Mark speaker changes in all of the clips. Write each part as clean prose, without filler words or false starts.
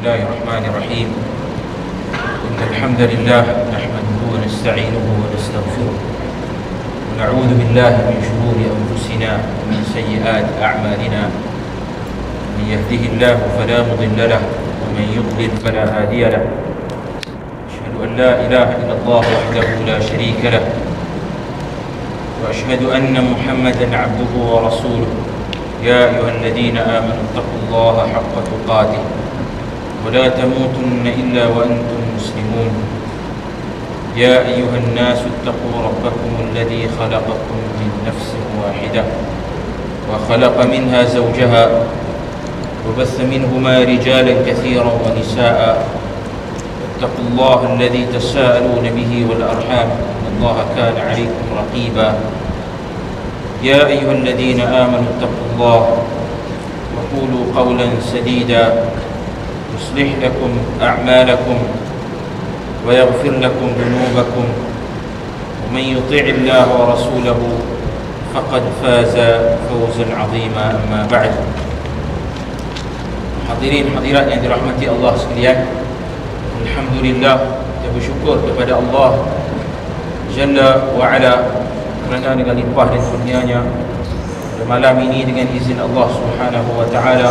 Speaker 1: الله الرحمن الرحيم. إن الحمد لله نحمده ونستعينه ونستغفره ونعوذ بالله من شرور أنفسنا ومن سيئات أعمالنا. من يهده الله فلا مضل له ومن يضلل فلا هادي له. أشهد أن لا إله إلا الله وحده لا شريك له وأشهد أن محمدا عبده ورسوله. يا أيها الذين آمنوا اتقوا الله حق تقاته ولا تموتن إلا وأنتم مسلمون. يا أيها الناس اتقوا ربكم الذي خلقكم من نفس واحدة وخلق منها زوجها وبث منهما رجالا كثيرا ونساء. اتقوا الله الذي تساءلون به والأرحام إن الله كان عليكم رقيبا. يا أيها الذين آمنوا اتقوا الله وقولوا قولا سديدا يصلح لكم أعمالكم ويغفر لكم ذنوبكم ومن يطع الله ورسوله فقد فاز فوزا عظيما. أما بعد. Hadirin hadirat yang dirahmati Allah sekalian, alhamdulillah, kita bersyukur kepada Allah Jalla wa Ala kerana dengan limpah dan kurnianya pada malam ini dengan izin Allah Subhanahu wa taala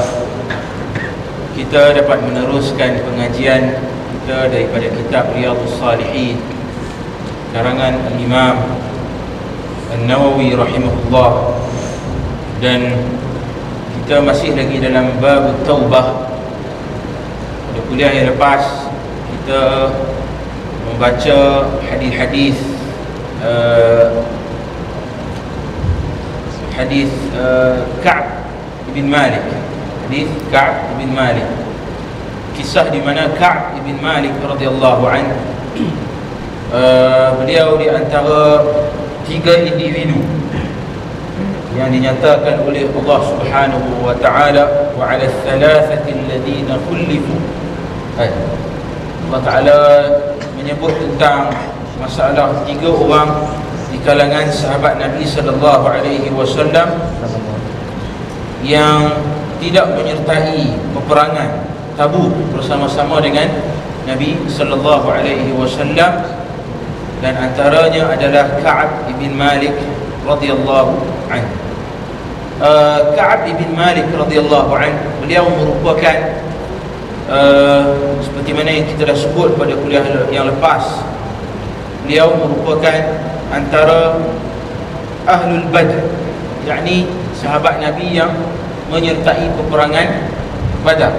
Speaker 1: kita dapat meneruskan pengajian kita daripada kitab Riyadhus Salihin karangan Imam An-Nawawi rahimahullah, dan kita masih lagi dalam bab taubah. Pada kuliah yang lepas kita membaca hadis-hadis hadis Ka'b bin Malik. Hadis Ka'b bin Malik, kisah di mana Ka'b bin Malik radhiyallahu anhu beliau di antara tiga individu yang dinyatakan oleh Allah Subhanahu wa taala wa 'ala thalathati alladhina khulifu. Allah Taala menyebut tentang masalah tiga orang di kalangan sahabat Nabi sallallahu alaihi wasallam yang tidak menyertai peperangan Tabuk bersama-sama dengan Nabi sallallahu alaihi wasallam, dan antaranya adalah Ka'b bin Malik radhiyallahu anhu. Ka'b bin Malik radhiyallahu anhu, beliau merupakan seperti mana yang kita dah sebut pada kuliah yang lepas, beliau merupakan antara Ahlul Badr, yakni sahabat Nabi yang menyertai peperangan Badar.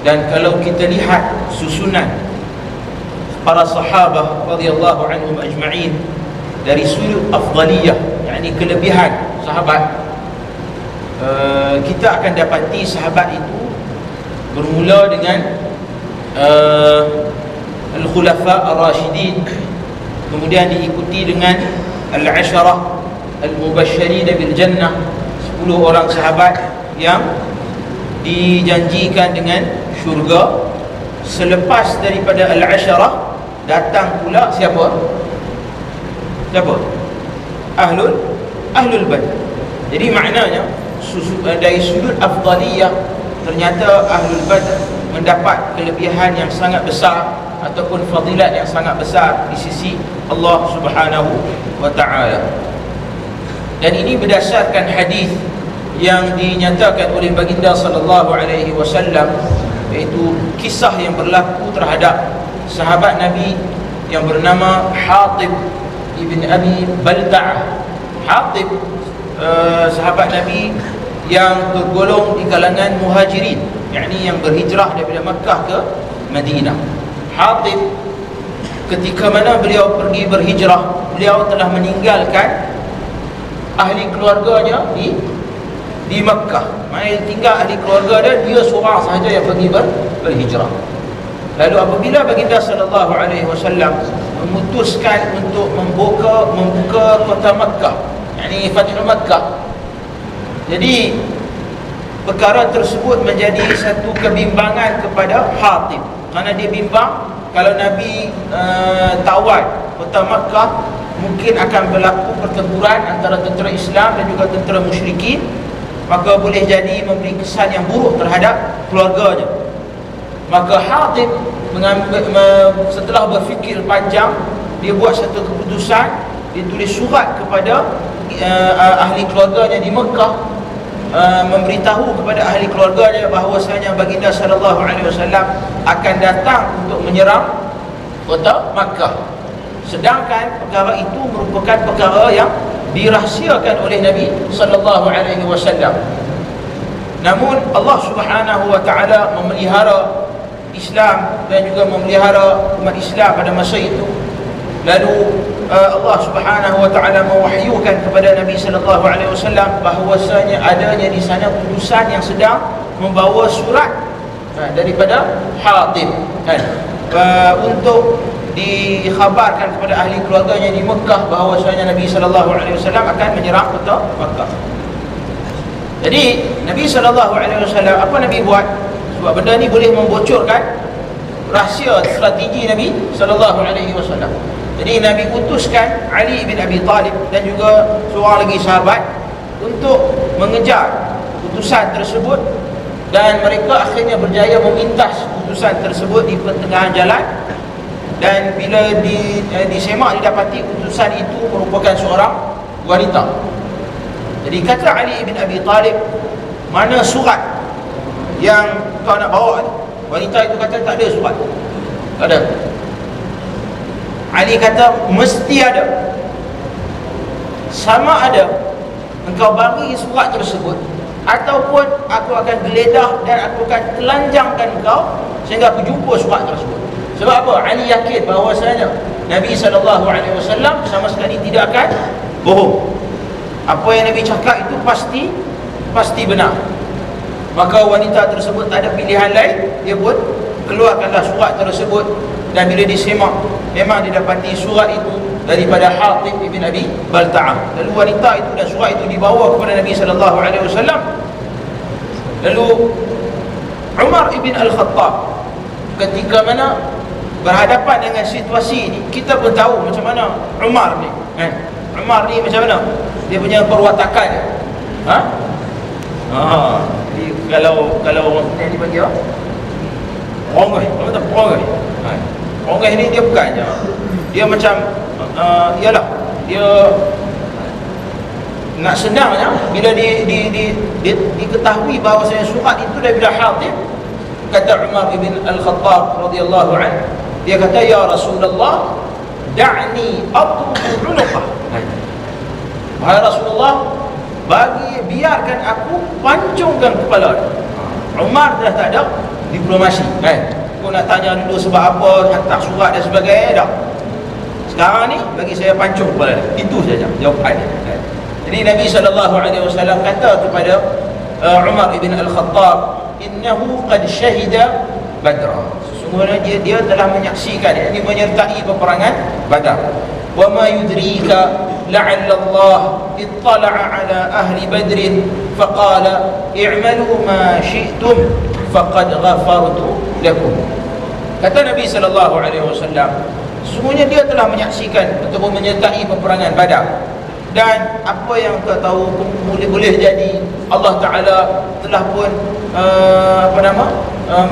Speaker 1: Dan kalau kita lihat susunan para sahabah radhiyallahu anhum ajma'in dari sudut afdaliyah, yakni kelebihan sahabat, kita akan dapati sahabat itu bermula dengan Al-Khulafa Ar-Rashidin, kemudian diikuti dengan Al-Asharah Al-Mubashirin bil Jannah, 10 orang sahabat yang dijanjikan dengan syurga. Selepas daripada Al-Asharah datang pula siapa? Ahlul Badr. Jadi maknanya dari sudut afdaliyah, ternyata Ahlul Badr mendapat kelebihan yang sangat besar ataupun fadilat yang sangat besar di sisi Allah Subhanahu wa taala. Dan ini berdasarkan hadis yang dinyatakan oleh baginda sallallahu alaihi wasallam, iaitu kisah yang berlaku terhadap sahabat Nabi yang bernama Hatib ibn Abi Balta'ah. Hatib sahabat Nabi yang tergolong di kalangan muhajirin, yakni yang berhijrah daripada Makkah ke Madinah. Hatib, ketika mana beliau pergi berhijrah, beliau telah meninggalkan ahli keluarganya di Makkah. Maksudnya tinggal ahli keluarga dia seorang sahaja yang pergi berhijrah. Lalu apabila baginda sallallahu alaihi wasallam memutuskan untuk membuka kota Makkah, yakni Fathul Makkah, jadi perkara tersebut menjadi satu kebimbangan kepada Hatib, kerana dia bimbang kalau Nabi tawar kota Makkah, mungkin akan berlaku pertempuran antara tentera Islam dan juga tentera musyrikin, maka boleh jadi memberi kesan yang buruk terhadap keluarganya. Maka Hatib setelah berfikir panjang, dia buat satu keputusan. Dia tulis surat kepada ahli keluarganya di Mekah, memberitahu kepada ahli keluarganya bahawasanya baginda sallallahu alaihi wasallam akan datang untuk menyerang kota Makkah. Sedangkan perkara itu merupakan perkara yang dirahsiakan oleh Nabi sallallahu alaihi wasallam. Namun Allah Subhanahu wa taala memelihara Islam dan juga memelihara umat Islam pada masa itu. Lalu Allah Subhanahu wa taala mewahyukan kepada Nabi sallallahu alaihi wasallam bahawasanya adanya di sana utusan yang sedang membawa surat daripada Hatib untuk dikhabarkan kepada ahli keluarganya di Mekah bahawasanya Nabi sallallahu alaihi wasallam akan menyerang kota Makkah. Jadi Nabi sallallahu alaihi wasallam, apa Nabi buat? Sebab benda ni boleh membocorkan rahsia strategi Nabi sallallahu alaihi wasallam. Jadi Nabi utuskan Ali bin Abi Talib dan juga seorang lagi sahabat untuk mengejar utusan tersebut, dan mereka akhirnya berjaya memintas utusan tersebut di pertengahan jalan. Dan bila disemak, didapati utusan itu merupakan seorang wanita. Jadi kata Ali bin Abi Talib, mana surat yang kau nak bawa ni? Wanita itu kata tak ada surat, tak ada. Ali kata mesti ada. Sama ada engkau bagi surat tersebut, ataupun aku akan geledah dan aku akan telanjangkan engkau sehingga aku jumpa surat tersebut. Sebab apa? Ali yakin bahawasanya Nabi SAW sama sekali tidak akan bohong. Apa yang Nabi cakap itu pasti benar. Maka wanita tersebut tak ada pilihan lain, dia pun keluarkanlah surat tersebut. Dan bila disemak, memang didapati surat itu daripada Hatib ibn Abi Balta'ah. Lalu wanita itu dan surat itu dibawa kepada Nabi SAW. Lalu Umar ibn Al-Khattab ketika mana berhadapan dengan situasi ini, kita pun tahu macam mana Umar ni Umar ni macam mana dia punya perwatakan dia. Kalau orang ni bagi apa? Perongai. Perongai ni dia bukannya, dia macam ialah dia nak senangnya bila diketahui bahawasanya surat itu daripada Hatib. Kata Umar ibn Al-Khattab radhiyallahu anhu, dia kata, ya Rasulullah, da'ni adrib 'unuqah. Wahai Rasulullah, biarkan aku pancungkan kepala dia. Umar dah tak ada diplomasi, Kau nak tanya dulu sebab apa hantar surat dan sebagainya, dah. Sekarang ni bagi saya pancung kepala dia. Itu saja jawapan dia. Jadi Nabi SAW kata kepada Umar ibn Al-Khattab, innahu qad syahida Badra. Sesungguhnya dia telah menyaksikan, yakni menyertai peperangan Badar. Wa ma yudrika la'alla Allah ittala'a ala ahli Badrin faqala i'malu ma syi'tum faqad ghafartu lakum. Kata Nabi SAW, sesungguhnya dia telah menyaksikan ataupun menyertai peperangan Badar. Dan apa yang kau tahu boleh jadi Allah Ta'ala telah pun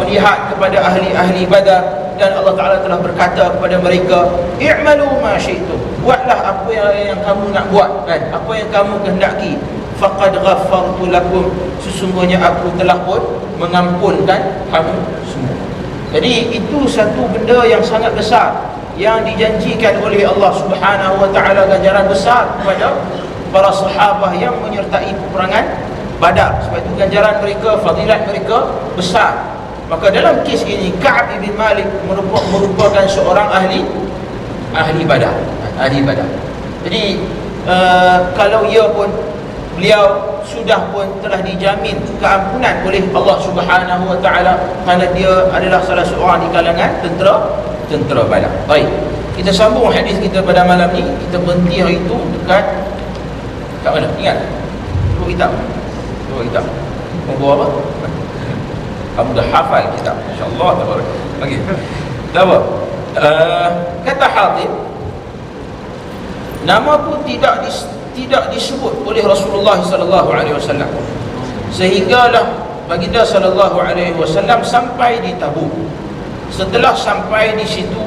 Speaker 1: melihat kepada ahli-ahli Badar, dan Allah Ta'ala telah berkata kepada mereka, i'malu ma syi'tum, buatlah apa yang kamu nak buat, apa yang kamu kehendaki. Faqad ghafartu lakum, sesungguhnya aku telah pun mengampunkan kamu semua. Jadi itu satu benda yang sangat besar yang dijanjikan oleh Allah Subhanahu wa taala, ganjaran besar kepada para sahabat yang menyertai peperangan Badar. Sebab itu ganjaran mereka, fadilat mereka besar. Maka dalam kes ini Ka'ab bin Malik merupakan seorang ahli Badar. Jadi kalau beliau sudah pun telah dijamin keampunan oleh Allah Subhanahu wa taala, kerana dia adalah salah seorang di kalangan tentera Badar. Baik, kita sambung hadis kita pada malam ni. Kita berhenti hari itu dekat mana? Ingat? Dua kitab. Nombor apa? Kamu dah hafal kitab, insya-Allah. Okey. Dah apa? Kata Hatib, nama pun tidak disebut oleh Rasulullah sallallahu alaihi wasallam, sehinggalah baginda sallallahu alaihi wasallam sampai di Tabuk. Setelah sampai di situ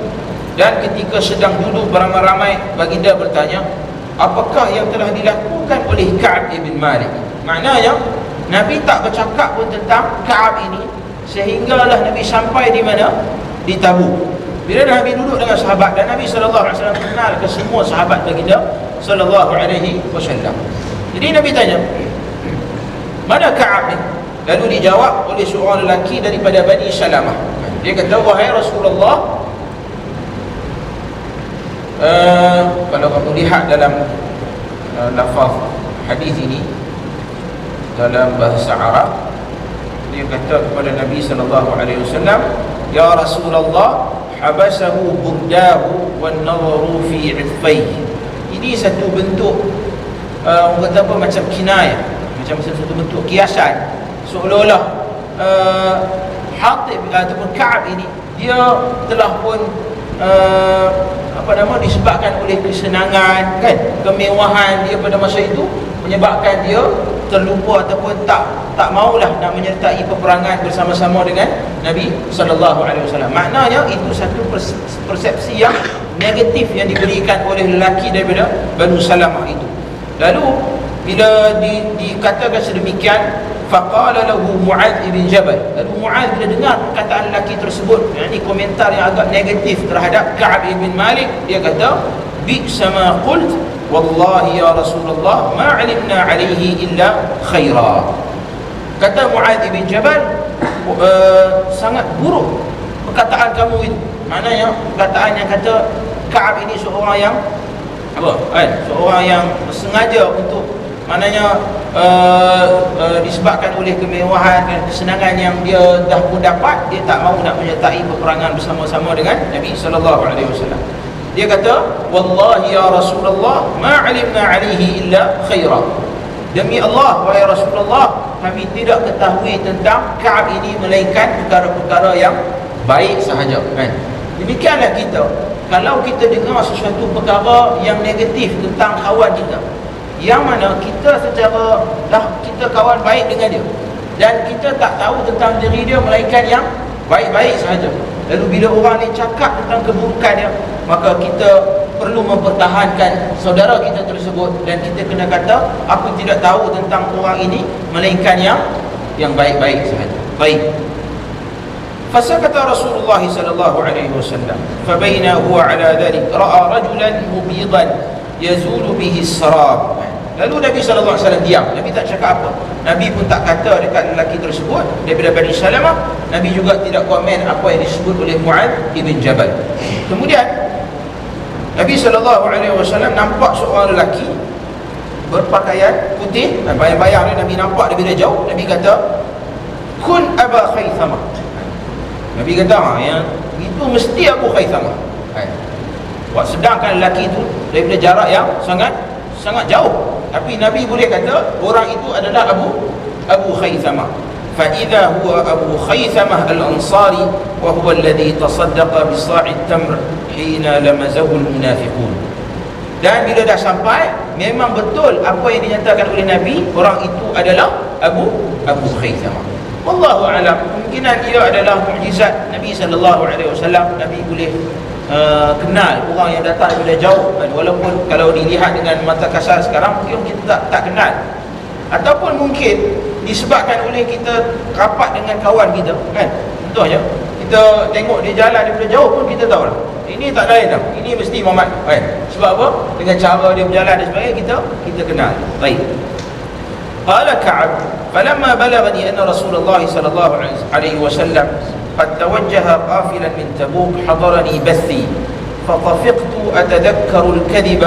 Speaker 1: dan ketika sedang duduk beramai-ramai, baginda bertanya, apakah yang telah dilakukan oleh Ka'ab ibn Malik? Maknanya Nabi tak bercakap pun tentang Ka'ab ini sehinggalah Nabi sampai di mana? Di Tabuk. Bila Nabi duduk dengan sahabat dan Nabi sallallahu alaihi wasallam kenal ke semua sahabat baginda sallallahu alaihi wasallam. Jadi Nabi tanya, mana Ka'ab ni? Lalu dijawab oleh seorang lelaki daripada Bani Salamah. Dia kata, wahai Rasulullah, kalau kamu lihat dalam lafaz hadis ini dalam bahasa Arab, dia kata kepada Nabi sallallahu alaihi wasallam, ya Rasulullah, habasahu burdahu wan nawaru fi iffaihi. Ini satu bentuk orang kata apa, macam kinayah, macam satu bentuk kiasan, seolah-olah Hatib ataupun Ka'ab ini dia telah pun disebabkan oleh kesenangan, kan, kemewahan dia pada masa itu menyebabkan dia terlupa ataupun tak maulah nak menyertai peperangan bersama-sama dengan Nabi sallallahu alaihi wasallam. Maknanya itu satu persepsi yang negatif yang diberikan oleh lelaki daripada Banu Salamah itu. Lalu bila dikatakan sedemikian, faqala lahu Mu'adz ibn Jabal. Lalu Mu'adz bila dengar perkataan lelaki tersebut, yakni komentar yang agak negatif terhadap Ka'ab ibn Malik, dia kata, bi'sa ma qult, wallahi ya Rasulullah, ma 'alimna 'alaihi illa khaira. Kata Mu'adz ibn Jabal, sangat buruk perkataan kamu itu. Maknanya perkataan yang kata Ka'ab ini seorang yang seorang yang sengaja untuk, maknanya disebabkan oleh kemewahan dan kesenangan yang dia dah pun dapat, dia tak mahu nak menyertai peperangan bersama-sama dengan Nabi sallallahu alaihi wasallam. Dia kata, wallahi ya Rasulullah, ma 'alimna 'alaihi illa khaira. Demi Allah, wahai Rasulullah, kami tidak ketahui tentang Ka'ab ini melainkan perkara-perkara yang baik sahaja, kan? Demikianlah kita, kalau kita dengar sesuatu perkara yang negatif tentang kawan kita, yang mana kita secara kita kawan baik dengan dia dan kita tak tahu tentang diri dia melainkan yang baik-baik sahaja, lalu bila orang ni cakap tentang keburukan dia, maka kita perlu mempertahankan saudara kita tersebut dan kita kena kata, aku tidak tahu tentang orang ini melainkan yang baik-baik sahaja. Baik. Fasakata Rasulullah sallallahu alaihi wasallam, fabaina huwa ala dhalik ra'a rajulan mubidan yazulu bihi as-sarab. Lalu Nabi sallallahu alaihi wasallam diam. Nabi tak cakap apa. Nabi pun tak kata dekat lelaki tersebut daripada Bani Salamah. Nabi juga tidak komen apa yang disebut oleh Mu'adz ibn Jabal. Kemudian Nabi sallallahu alaihi wasallam nampak seorang lelaki berpakaian putih, bayang-bayang Nabi nampak daripada jauh. Nabi kata, kun Aba Khaythamah. Nabi kata, yang itu mesti Abu Khaythamah. Sedangkan lelaki itu daripada jarak yang sangat jauh, tapi Nabi boleh kata orang itu adalah Abu Khaythamah. Fa idza huwa Abu Khaythamah al-Ansari wa huwa alladhi tasaddaqa bi sa'i tamr hina lamazahu al-munafiqun. Dan bila dah sampai, memang betul apa yang dinyatakan oleh Nabi, orang itu adalah Abu Khaythamah. Wallahu a'lam, kemungkinan ia adalah mukjizat Nabi sallallahu alaihi wasallam. Nabi boleh kenal orang yang datang daripada jauh, walaupun kalau dilihat dengan mata kasar sekarang mungkin kita tak kenal, ataupun mungkin disebabkan oleh kita rapat dengan kawan kita, kan? Contohnya kita tengok dia jalan daripada jauh pun kita tahu lah, ini tak lain dah, ini mesti Muhammad, kan? Sebab apa? Dengan cara dia berjalan dan sebagainya kita kenal. Baik. Qala Ka'ab, falamma balagani anna Rasulullah sallallahu alaihi wasallam قد توجه قافلا من تبوك حضرني بثي فطفقت أتذكر الكذب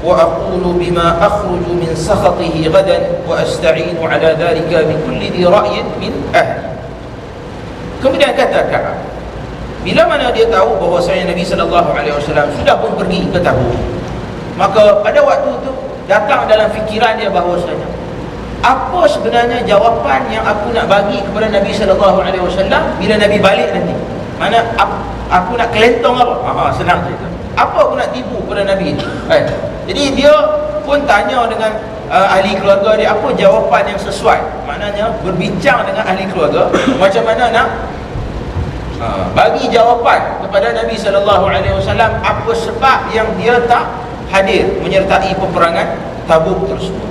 Speaker 1: وأقول بما أخرج من سخطه غدا وأستعين على ذلك بكل ذي رأي من أهل. Kemudian kata Ka'ab, bila mana dia tahu bahawasanya Nabi sallallahu alaihi wasallam sudah pun pergi ke Tabuk, maka pada waktu itu datang dalam fikiran dia bahawasanya, apa sebenarnya jawapan yang aku nak bagi kepada Nabi sallallahu alaihi wasallam bila Nabi balik nanti? Mana aku nak kelentong apa? Senang cerita. Apa aku nak tipu kepada Nabi? Jadi dia pun tanya dengan ahli keluarga dia, apa jawapan yang sesuai. Maknanya berbincang dengan ahli keluarga, macam mana nak bagi jawapan kepada Nabi SAW apa sebab yang dia tak hadir menyertai peperangan Tabuk tersebut.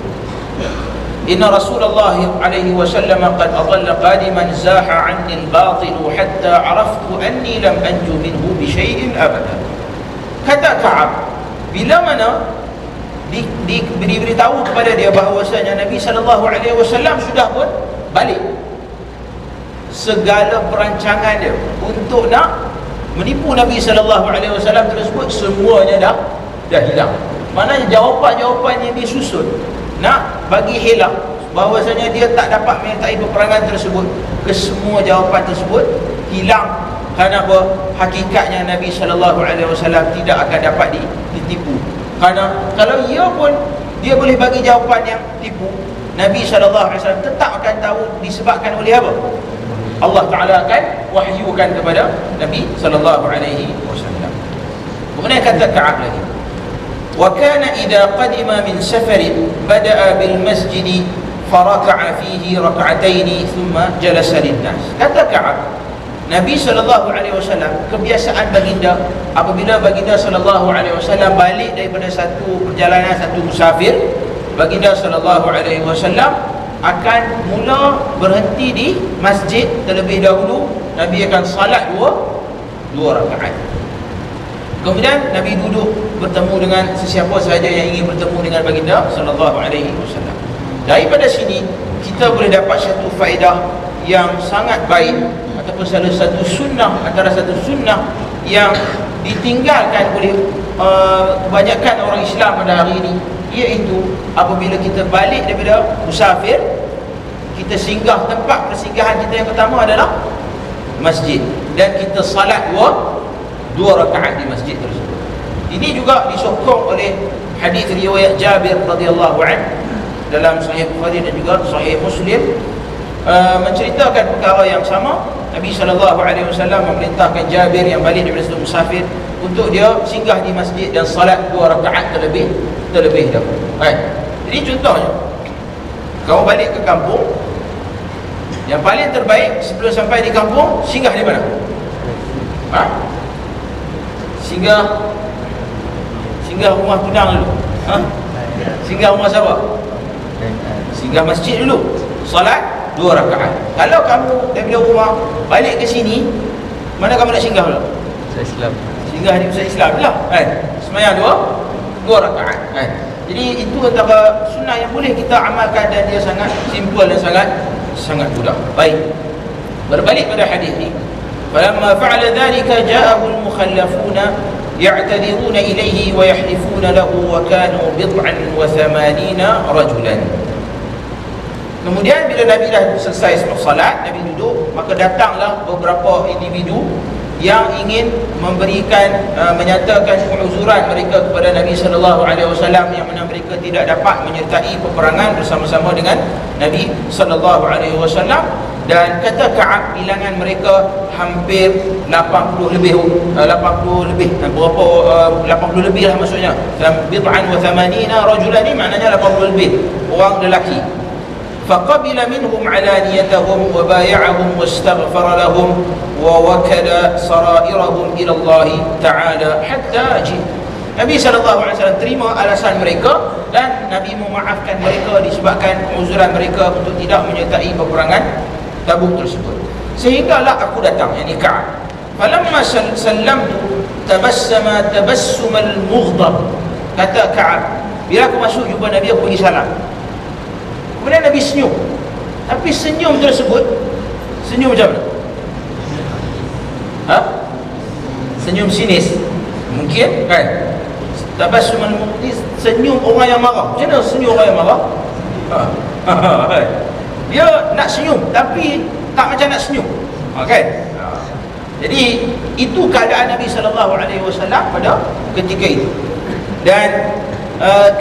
Speaker 1: Inna Rasulullah alaihi wasallam qad adalla qadiman zaha 'anni al-batil hatta 'araftu anni lam anju minhu bi syai'in abada. Kata Ka'ab, bila mana diberitahu kepada dia bahawasanya Nabi SAW sudah pun balik, segala perancangan dia untuk nak menipu Nabi SAW tersebut semuanya dah hilang. Maknanya jawapan-jawapan yang dia susun nak bagi helak bahawasanya dia tak dapat menyertai peperangan tersebut, kesemua jawapan tersebut hilang. Kerana apa? Hakikatnya Nabi SAW tidak akan dapat ditipu. Kerana kalau ia pun dia boleh bagi jawapan yang tipu, Nabi SAW tetap akan tahu disebabkan oleh apa? Allah Ta'ala akan wahyukan kepada Nabi SAW. Kemudian kata Ka'ab lagi, wa kana idza qadima min safarin bada'a bil masjid faraka'a fihi rak'atayn thumma jalasa lin-nas. Kata Ka'ab, Nabi SAW, kebiasaan baginda apabila baginda SAW balik daripada satu perjalanan, satu musafir, baginda SAW akan mula berhenti di masjid terlebih dahulu. Nabi akan salat dua rakaat. Kemudian Nabi duduk bertemu dengan sesiapa sahaja yang ingin bertemu dengan baginda SAW. Daripada sini kita boleh dapat satu faedah yang sangat baik, ataupun salah satu sunnah antara satu sunnah yang ditinggalkan oleh kebanyakan orang Islam pada hari ini, iaitu apabila kita balik daripada musafir, kita singgah, tempat persinggahan kita yang pertama adalah masjid, dan kita salat dua rakaat di masjid tersebut. Ini juga disokong oleh hadis riwayat Jabir radhiyallahu anhu dalam Sahih Bukhari dan juga Sahih Muslim, menceritakan perkara yang sama. Nabi SAW memerintahkan Jabir yang balik daripada satu musafir untuk dia singgah di masjid dan salat dua rakaat terlebih dahulu. Jadi contohnya, kau balik ke kampung, yang paling terbaik sebelum sampai di kampung, singgah di mana? Singgah rumah tunang dulu. Singgah rumah siapa? Singgah masjid dulu, salat dua rakaat. Kalau kamu daripada rumah balik ke sini, mana kamu nak singgah dulu? Pusat Islam. Singgah di pusat Islam lah. Sembahyang dua rakaat. Jadi itu antara sunnah yang boleh kita amalkan, dan dia sangat simple dan sangat mudah. Baik, berbalik pada hadis ni, falamma fa'ala dhalika ja'ahu al-mukhallafuna ya'tadiruna ilayhi wa yahlifuna lahu wa kanu bid'an wa 80 rajulan. Kemudian bila Nabi dah selesai salat, Nabi duduk, maka datanglah beberapa individu yang ingin memberikan menyatakan penguzuran mereka kepada Nabi SAW, yang mana mereka tidak dapat menyertai peperangan bersama-sama dengan Nabi SAW. Dan kata Ka'ab, bilangan mereka hampir 80 lebih, berapa 80 lebih lah maksudnya. Bid'an wa 80 rajulan ni maknanya 80 lebih orang lelaki. فقبل منهم علانيتهم وبايعهم واستغفر لهم ووكل سرائرهم إلى الله تعالى حتى جئ. Nabi SAW terima alasan mereka, dan Nabi memaafkan mereka disebabkan penguzuran mereka untuk tidak menyertai peperangan Tabuk tersebut. Sehinggalah aku datang, yakni Ka'ab. Falamma sallamtu tabassama tabassumal mughdab. Kata Ka'ab, bila aku masuk jumpa Nabi, aku pergi salam. Kemudian Nabi senyum. Tapi senyum tersebut, senyum macam mana? Senyum sinis mungkin kan? Tabassum al-muqtis, senyum orang yang marah. Macam mana senyum orang yang marah? Dia nak senyum tapi tak macam nak senyum. Kan? Jadi itu keadaan Nabi SAW pada ketika itu. Dan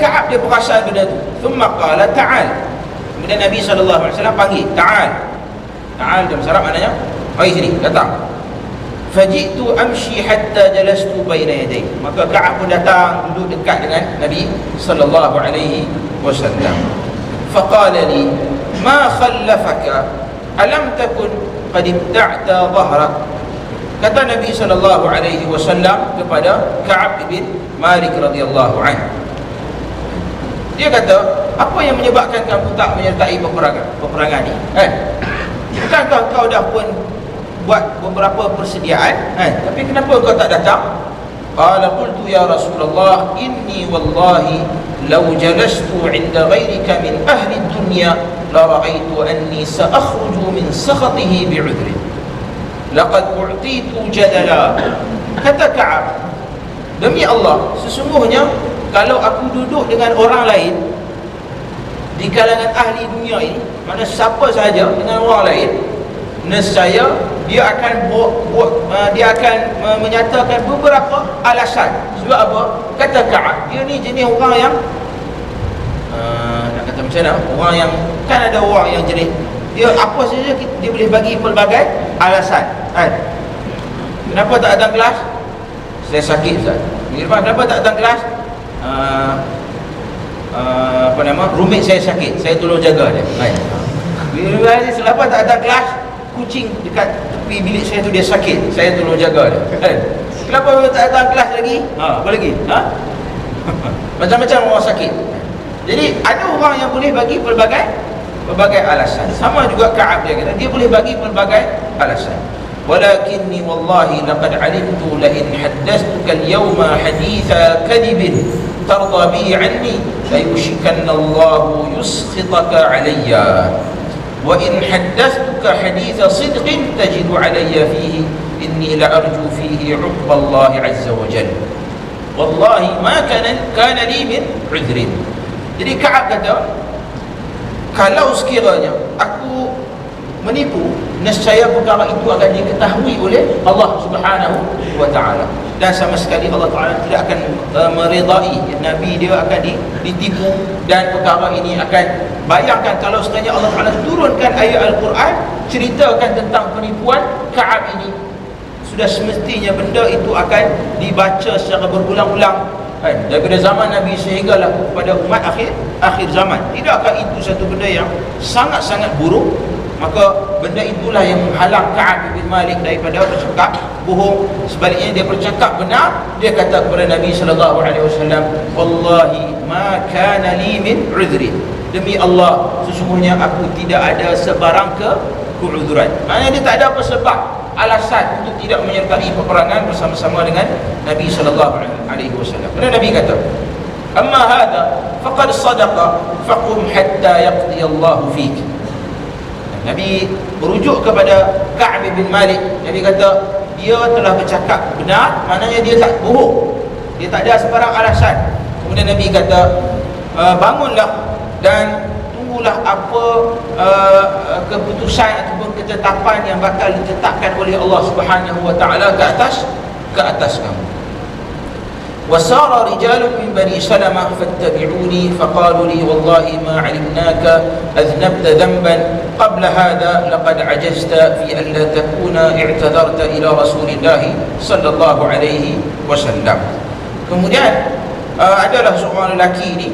Speaker 1: Ka'ab dia perasan benda tu. Thumma qala ta'al. Kemudian Nabi SAW panggil, ta'al. Ta'al dalam Arab maknanya mari sini, datang. Faji'tu amshi hatta jalastu baina yaday. Maka Ka'ab pun datang, duduk dekat dengan Nabi SAW. wasallam. Faqala li ma khallafaka alam takun qad ibta'ta dhahrak. Kata Nabi sallallahu alaihi wasallam kepada Ka'ab bin Malik radhiyallahu anhu, dia kata, apa yang menyebabkan kamu tak menyertai peperangan ni? Bukankah kau dah pun buat beberapa persediaan, tapi kenapa kau tak datang? Qala qultu ya Rasulullah inni wallahi law jalastu 'inda ghayrika min ahli dunya la ra'aytu anni sa'akhruju min sakhatihi bi'udri laqad u'titu jadala. Kata Ka'ab, demi Allah, sesungguhnya kalau aku duduk dengan orang lain di kalangan ahli dunia ini, mana siapa saja dengan orang lain, nescaya dia akan menyatakan beberapa alasan. Sebab apa? Kata Ka'ab, dia ni jenis orang yang nak kata macam mana, orang yang, kan ada orang yang jenis dia apa saja dia boleh bagi pelbagai alasan, kenapa tak datang kelas? Saya sakit Ustaz. Irfan, kenapa tak datang kelas? Roommate saya sakit, saya tolong jaga dia. Bila kenapa tak datang kelas? Kucing dekat tepi bilik saya tu dia sakit, saya tolong jaga dia. Kenapa tak datang kelas lagi? Apa lagi? Macam-macam orang sakit. Jadi ada orang yang boleh bagi pelbagai alasan. Sama juga Ka'ab, dia kata dia boleh bagi pelbagai alasan. Walakinni wallahi laqad alimtu la in haddathtuka al-yawma haditha kadhibin tarda bi 'anni la yushikanna Allah yuskhitaka 'alayya wa in haddathtuka haditha sidqin tajidu 'alayya fihi inni la arju fihi 'uqba Allah 'azza wa jalla wallahi ma kana li min 'udhrin. Jadi Ka'ab kata, kalau sekiranya aku menipu, nescaya perkara itu akan diketahui oleh Allah Subhanahu wa taala, dan sama sekali Allah Taala tidak akan meridai nabi dia akan ditipu. Dan perkara ini akan, bayangkan kalau sekiranya Allah Taala turunkan ayat Al-Quran ceritakan tentang penipuan Ka'ab ini, sudah semestinya benda itu akan dibaca secara berulang-ulang daripada zaman Nabi sehinggalah kepada umat akhir zaman. Tidakkah itu satu benda yang sangat-sangat buruk? Maka benda itulah yang menghalang Ka'ab bin Malik daripada bercakap bohong. Sebaliknya dia bercakap benar. Dia kata kepada Nabi sallallahu alaihi wasallam, wallahi ma kana li min 'udhri, demi Allah sesungguhnya aku tidak ada sebarang keuzuran. Maknanya dia tak ada apa sebab, alasan untuk tidak menyertai peperangan bersama-sama dengan Nabi sallallahu alaihi wasallam. Kerana Nabi kata, amma hadha faqad sadaqa faqum hatta yaqdi Allah fik. Nabi merujuk kepada Ka'ab bin Malik. Nabi kata dia telah bercakap benar, maknanya dia tak bohong, dia tak ada sebarang alasan. Kemudian Nabi kata, bangunlah dan tunggulah apa keputusan ataupun ketetapan yang bakal ditetapkan oleh Allah Subhanahu wa taala ke atas kamu. وسار رجال من بني سلمة فاتبعوني فقالوا لي والله ما علمناك أذنبت ذنبا قبل هذا لقد عجزت في أن لا تكون اعتذرت إلى رسول الله صلى الله عليه وسلم. Kemudian adalah seorang lelaki ni,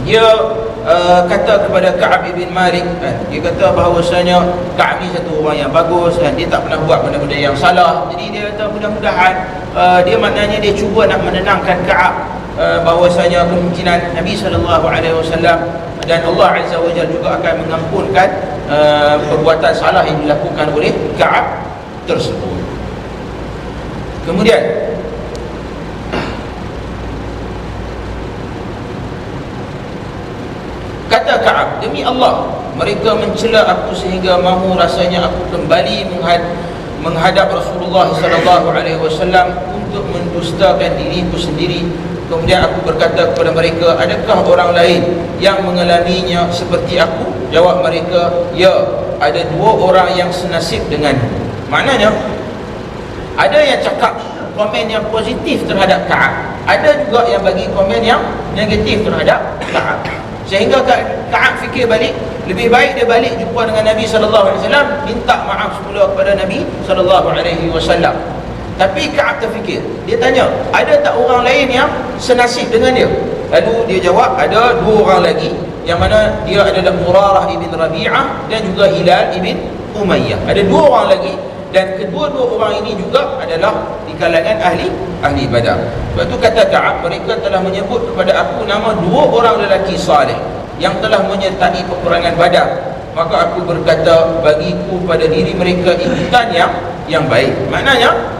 Speaker 1: dia kata kepada Ka'ab bin Malik, dia kata bahawasanya Ka'ab ni satu orang yang bagus dan dia tak pernah buat benda-benda yang salah. Jadi dia kata mudah-mudahan dia maknanya dia cuba nak menenangkan Ka'ab bahawasanya kemungkinan Nabi SAW dan Allah Azza wa Jalla juga akan mengampunkan perbuatan salah yang dilakukan oleh Ka'ab tersebut. Kemudian kata Ka'ab, demi Allah mereka mencela aku sehingga mahu rasanya aku kembali menghadap Rasulullah sallallahu alaihi wasallam untuk mendustakan diriku sendiri. Kemudian aku berkata kepada mereka, adakah orang lain yang mengalaminya seperti aku? Jawab mereka, ya, ada dua orang yang senasib denganku. Maknanya ada yang cakap komen yang positif terhadap Ka'ab, ada juga yang bagi komen yang negatif terhadap Ka'ab. Sehingga Ka'ab fikir balik, lebih baik dia balik jumpa dengan Nabi SAW, minta maaf semula kepada Nabi SAW. Tapi Ka'ab terfikir, dia tanya, ada tak orang lain yang senasib dengan dia? Lalu dia jawab, ada dua orang lagi, yang mana dia adalah Murarah ibn Rabi'ah dan juga Hilal ibn Umayyah. Ada dua orang lagi, dan kedua-dua orang ini juga adalah di kalangan ahli Badar. Sebab tu kata Ka'ab, mereka telah menyebut kepada aku nama dua orang lelaki saleh yang telah menyertai peperangan Badar. Maka aku berkata, bagiku pada diri mereka ikutan yang baik. Maknanya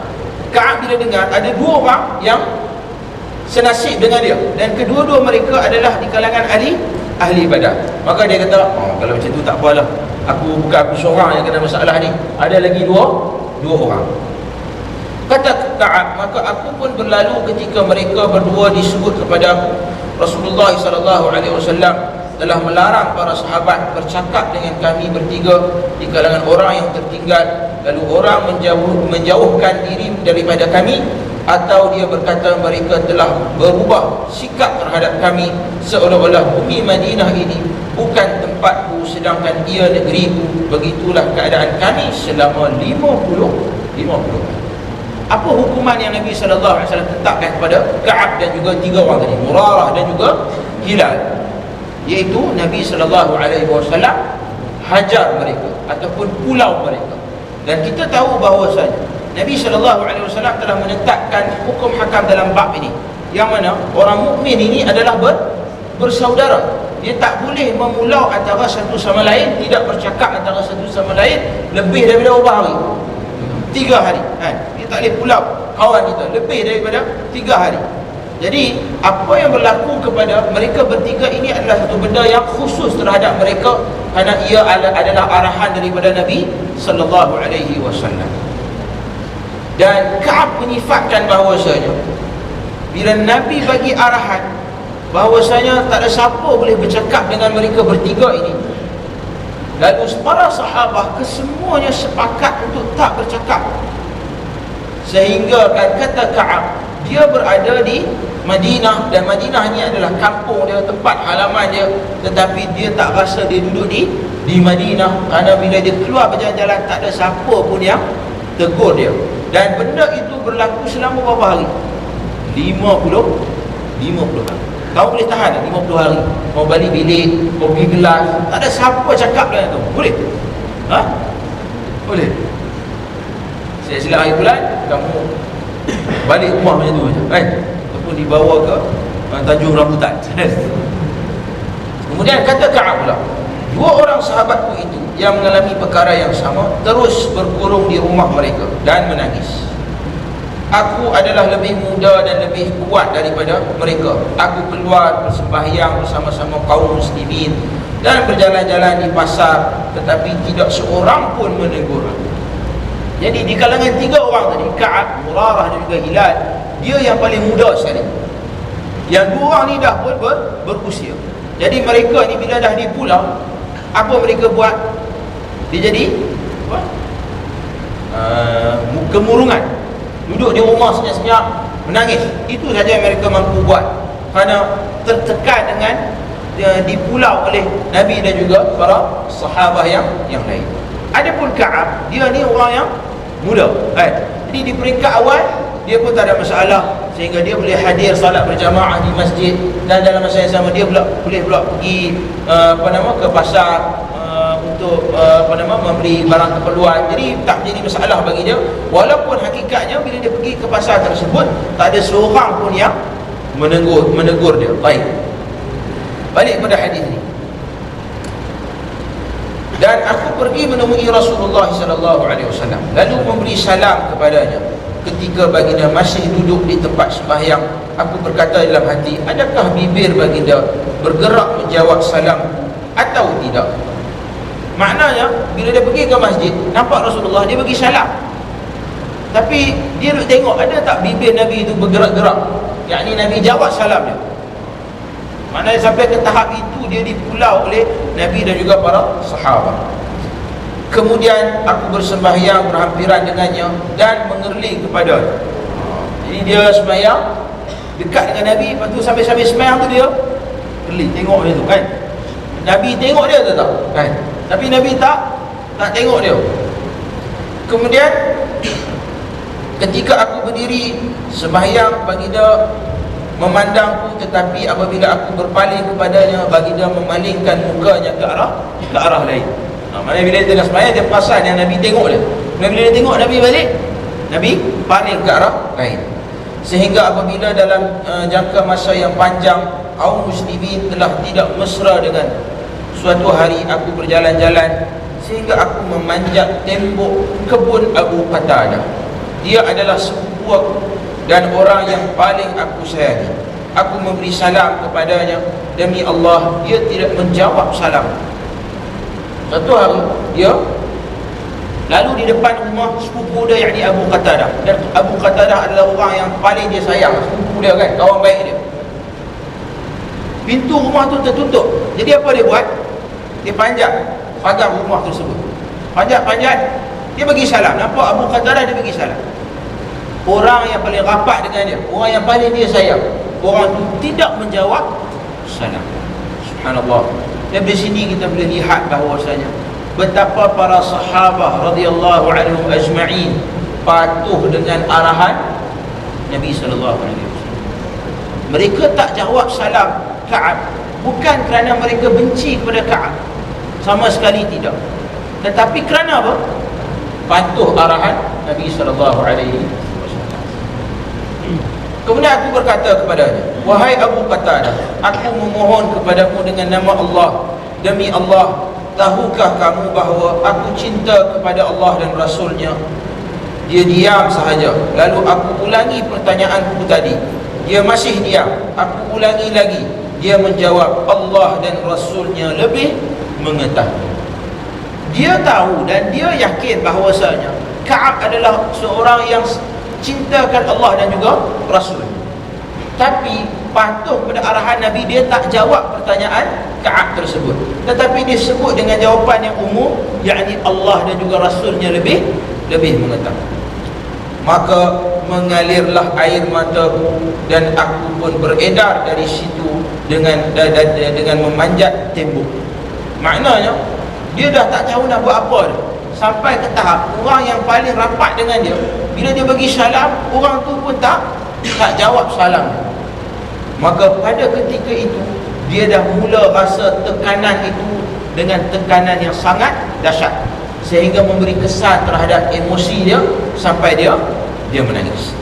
Speaker 1: Ka'ab bila dengar ada dua orang yang senasib dengan dia, dan kedua-dua mereka adalah di kalangan ahli Badar, maka dia kata, kalau macam tu tak apalah, bukan aku seorang yang kena masalah ni, ada lagi dua orang. Kata Ka'ab, maka aku pun berlalu ketika mereka berdua disebut kepada aku. Rasulullah SAW telah melarang para sahabat bercakap dengan kami bertiga di kalangan orang yang tertinggal, lalu orang menjauhkan diri daripada kami, atau dia berkata mereka telah berubah sikap terhadap kami, seolah-olah bumi Madinah ini bukan tempatku sedangkan ia negeriku. Begitulah keadaan kami selama 50 tahun. Apa hukuman yang Nabi SAW tetapkan kepada Ka'ab dan juga tiga orang tadi, Murarah dan juga Hilal? Iaitu Nabi SAW hajar mereka ataupun pulau mereka. Dan kita tahu bahawasanya Nabi SAW telah menetapkan hukum hakam dalam bab ini, yang mana orang mukmin ini adalah bersaudara. Dia tak boleh memulau antara satu sama lain, tidak bercakap antara satu sama lain lebih daripada berapa hari? 3 hari. Dia tak boleh pulau kawan kita lebih daripada 3 hari. Jadi apa yang berlaku kepada mereka bertiga ini adalah satu benda yang khusus terhadap mereka, kerana ia adalah arahan daripada Nabi SAW. Dan Ka'ab menyifatkan bahawasanya bila Nabi bagi arahan bahawasanya tak ada siapa boleh bercakap dengan mereka bertiga ini, lalu para sahabat kesemuanya sepakat untuk tak bercakap, sehingga kata Ka'ab, dia berada di Madinah, dan Madinah ni adalah kampung dia, tempat halaman dia, tetapi dia tak rasa dia duduk di Madinah, kerana bila dia keluar berjalan-jalan tak ada siapa pun yang tegur dia. Dan benda itu berlaku selama berapa hari? 50 hari. Kau boleh tahan 50 hari? Mau balik bilik, mau pergi kelas, tak ada siapa cakap dengan tu. Boleh? Boleh. Saya silap hari bulan, kamu balik rumah macam tu ataupun dibawa ke Tanjung Rambutan. Kemudian kata Ka'ab pula, dua orang sahabatku itu yang mengalami perkara yang sama terus berkurung di rumah mereka dan menangis. Aku adalah lebih muda dan lebih kuat daripada mereka. Aku keluar bersembahyang bersama-sama kaum muslimin dan berjalan-jalan di pasar, tetapi tidak seorang pun menegur aku. Jadi di kalangan 3 orang tadi, Ka'ab, Murarah dan juga Hilal, dia yang paling muda sekali. Yang 2 orang ni dah pun berusia. Jadi mereka ni bila dah di pulau, apa mereka buat? Dia jadi kemurungan, duduk di rumah senyap-senyap menangis. Itu saja yang mereka mampu buat, kerana tertekan dengan di pulau oleh Nabi dan juga para sahabat yang lain. Adapun Ka'ab, dia ni orang yang muda, jadi di peringkat awal dia pun tak ada masalah, sehingga dia boleh hadir salat berjamaah di masjid, dan dalam masa yang sama dia boleh pergi ke pasar untuk membeli barang keperluan. Jadi tak menjadi masalah bagi dia, walaupun hakikatnya bila dia pergi ke pasar tersebut tak ada seorang pun yang menegur dia. Balik pada hadis ni. Dan aku pergi menemui Rasulullah SAW, lalu memberi salam kepadanya ketika baginda masih duduk di tempat sembahyang. Aku berkata dalam hati, adakah bibir baginda bergerak menjawab salamku atau tidak? Maknanya bila dia pergi ke masjid, nampak Rasulullah, dia bagi salam, tapi dia duduk tengok ada tak bibir Nabi itu bergerak-gerak, yakni Nabi jawab salam dia. Maknanya sampai ke tahap itu dia dipulau oleh Nabi dan juga para sahabat. Kemudian aku bersembahyang berhampiran dengannya dan mengerling kepadanya. Jadi dia sembahyang dekat dengan Nabi, lepas tu sambil-sambil sembahyang tu dia gerling, tengok dia tu Nabi tengok dia tak? Tapi Nabi tak tengok dia. Kemudian ketika aku berdiri sembahyang, baginda memandangku, tetapi apabila aku berpaling kepadanya, baginda memalingkan mukanya ke arah lain. Maknanya bila dia tengah sembahyang, dia perasan yang Nabi tengok dia. Bila dia tengok Nabi balik, Nabi paling ke arah lain. Sehingga apabila dalam jangka masa yang panjang kaum muslimin telah tidak mesra dengan, suatu hari aku berjalan-jalan sehingga aku memanjat tembok kebun Abu Qatadah. Dia adalah sepupu aku dan orang yang paling aku sayangi. Aku memberi salam kepadanya, demi Allah dia tidak menjawab salam. Satu hari dia lalu di depan rumah sepupu dia, yakni Abu Qatadah. Dan Abu Qatadah adalah orang yang paling dia sayang, sepupu dia kan, kawan baik dia. Pintu rumah tu tertutup. Jadi apa dia buat? Dia panjat pagar rumah tersebut. Panjat-panjat, dia bagi salam. Nampak Abu Qatadah, dia bagi salam. Orang yang paling rapat dengan dia, orang yang paling dia sayang, orang tu tidak menjawab salam. Subhanallah. Dan di sini kita boleh lihat bahawasanya betapa para sahabat radhiyallahu anhum ajma'in patuh dengan arahan Nabi sallallahu alaihi wasallam. Mereka tak jawab salam Ka'ab bukan kerana mereka benci kepada Ka'ab, sama sekali tidak, tetapi kerana apa? Patuh arahan Nabi sallallahu alaihi wasallam. Kemudian aku berkata kepadanya, wahai Abu Qatadah, aku memohon kepadamu dengan nama Allah, demi Allah, tahukah kamu bahawa aku cinta kepada Allah dan Rasulnya? Dia diam sahaja. Lalu aku ulangi pertanyaanku tadi, dia masih diam. Aku ulangi lagi, dia menjawab, Allah dan Rasulnya lebih mengetahui. Dia tahu dan dia yakin bahawasanya Ka'ab adalah seorang yang cintakan Allah dan juga Rasul, tapi patuh pada arahan Nabi. Dia tak jawab pertanyaan Ka'ab tersebut, tetapi dia sebut dengan jawapan yang umum, yakni Allah dan juga Rasulnya lebih mengetahui. Maka mengalirlah air mataku dan aku pun beredar dari situ dengan memanjat tembok. Maknanya dia dah tak tahu nak buat apa dah. Sampai ke tahap orang yang paling rapat dengan dia, bila dia bagi salam, orang tu pun tak jawab salam. Maka pada ketika itu dia dah mula rasa tekanan itu dengan tekanan yang sangat dahsyat, sehingga memberi kesan terhadap emosi dia sampai dia menangis.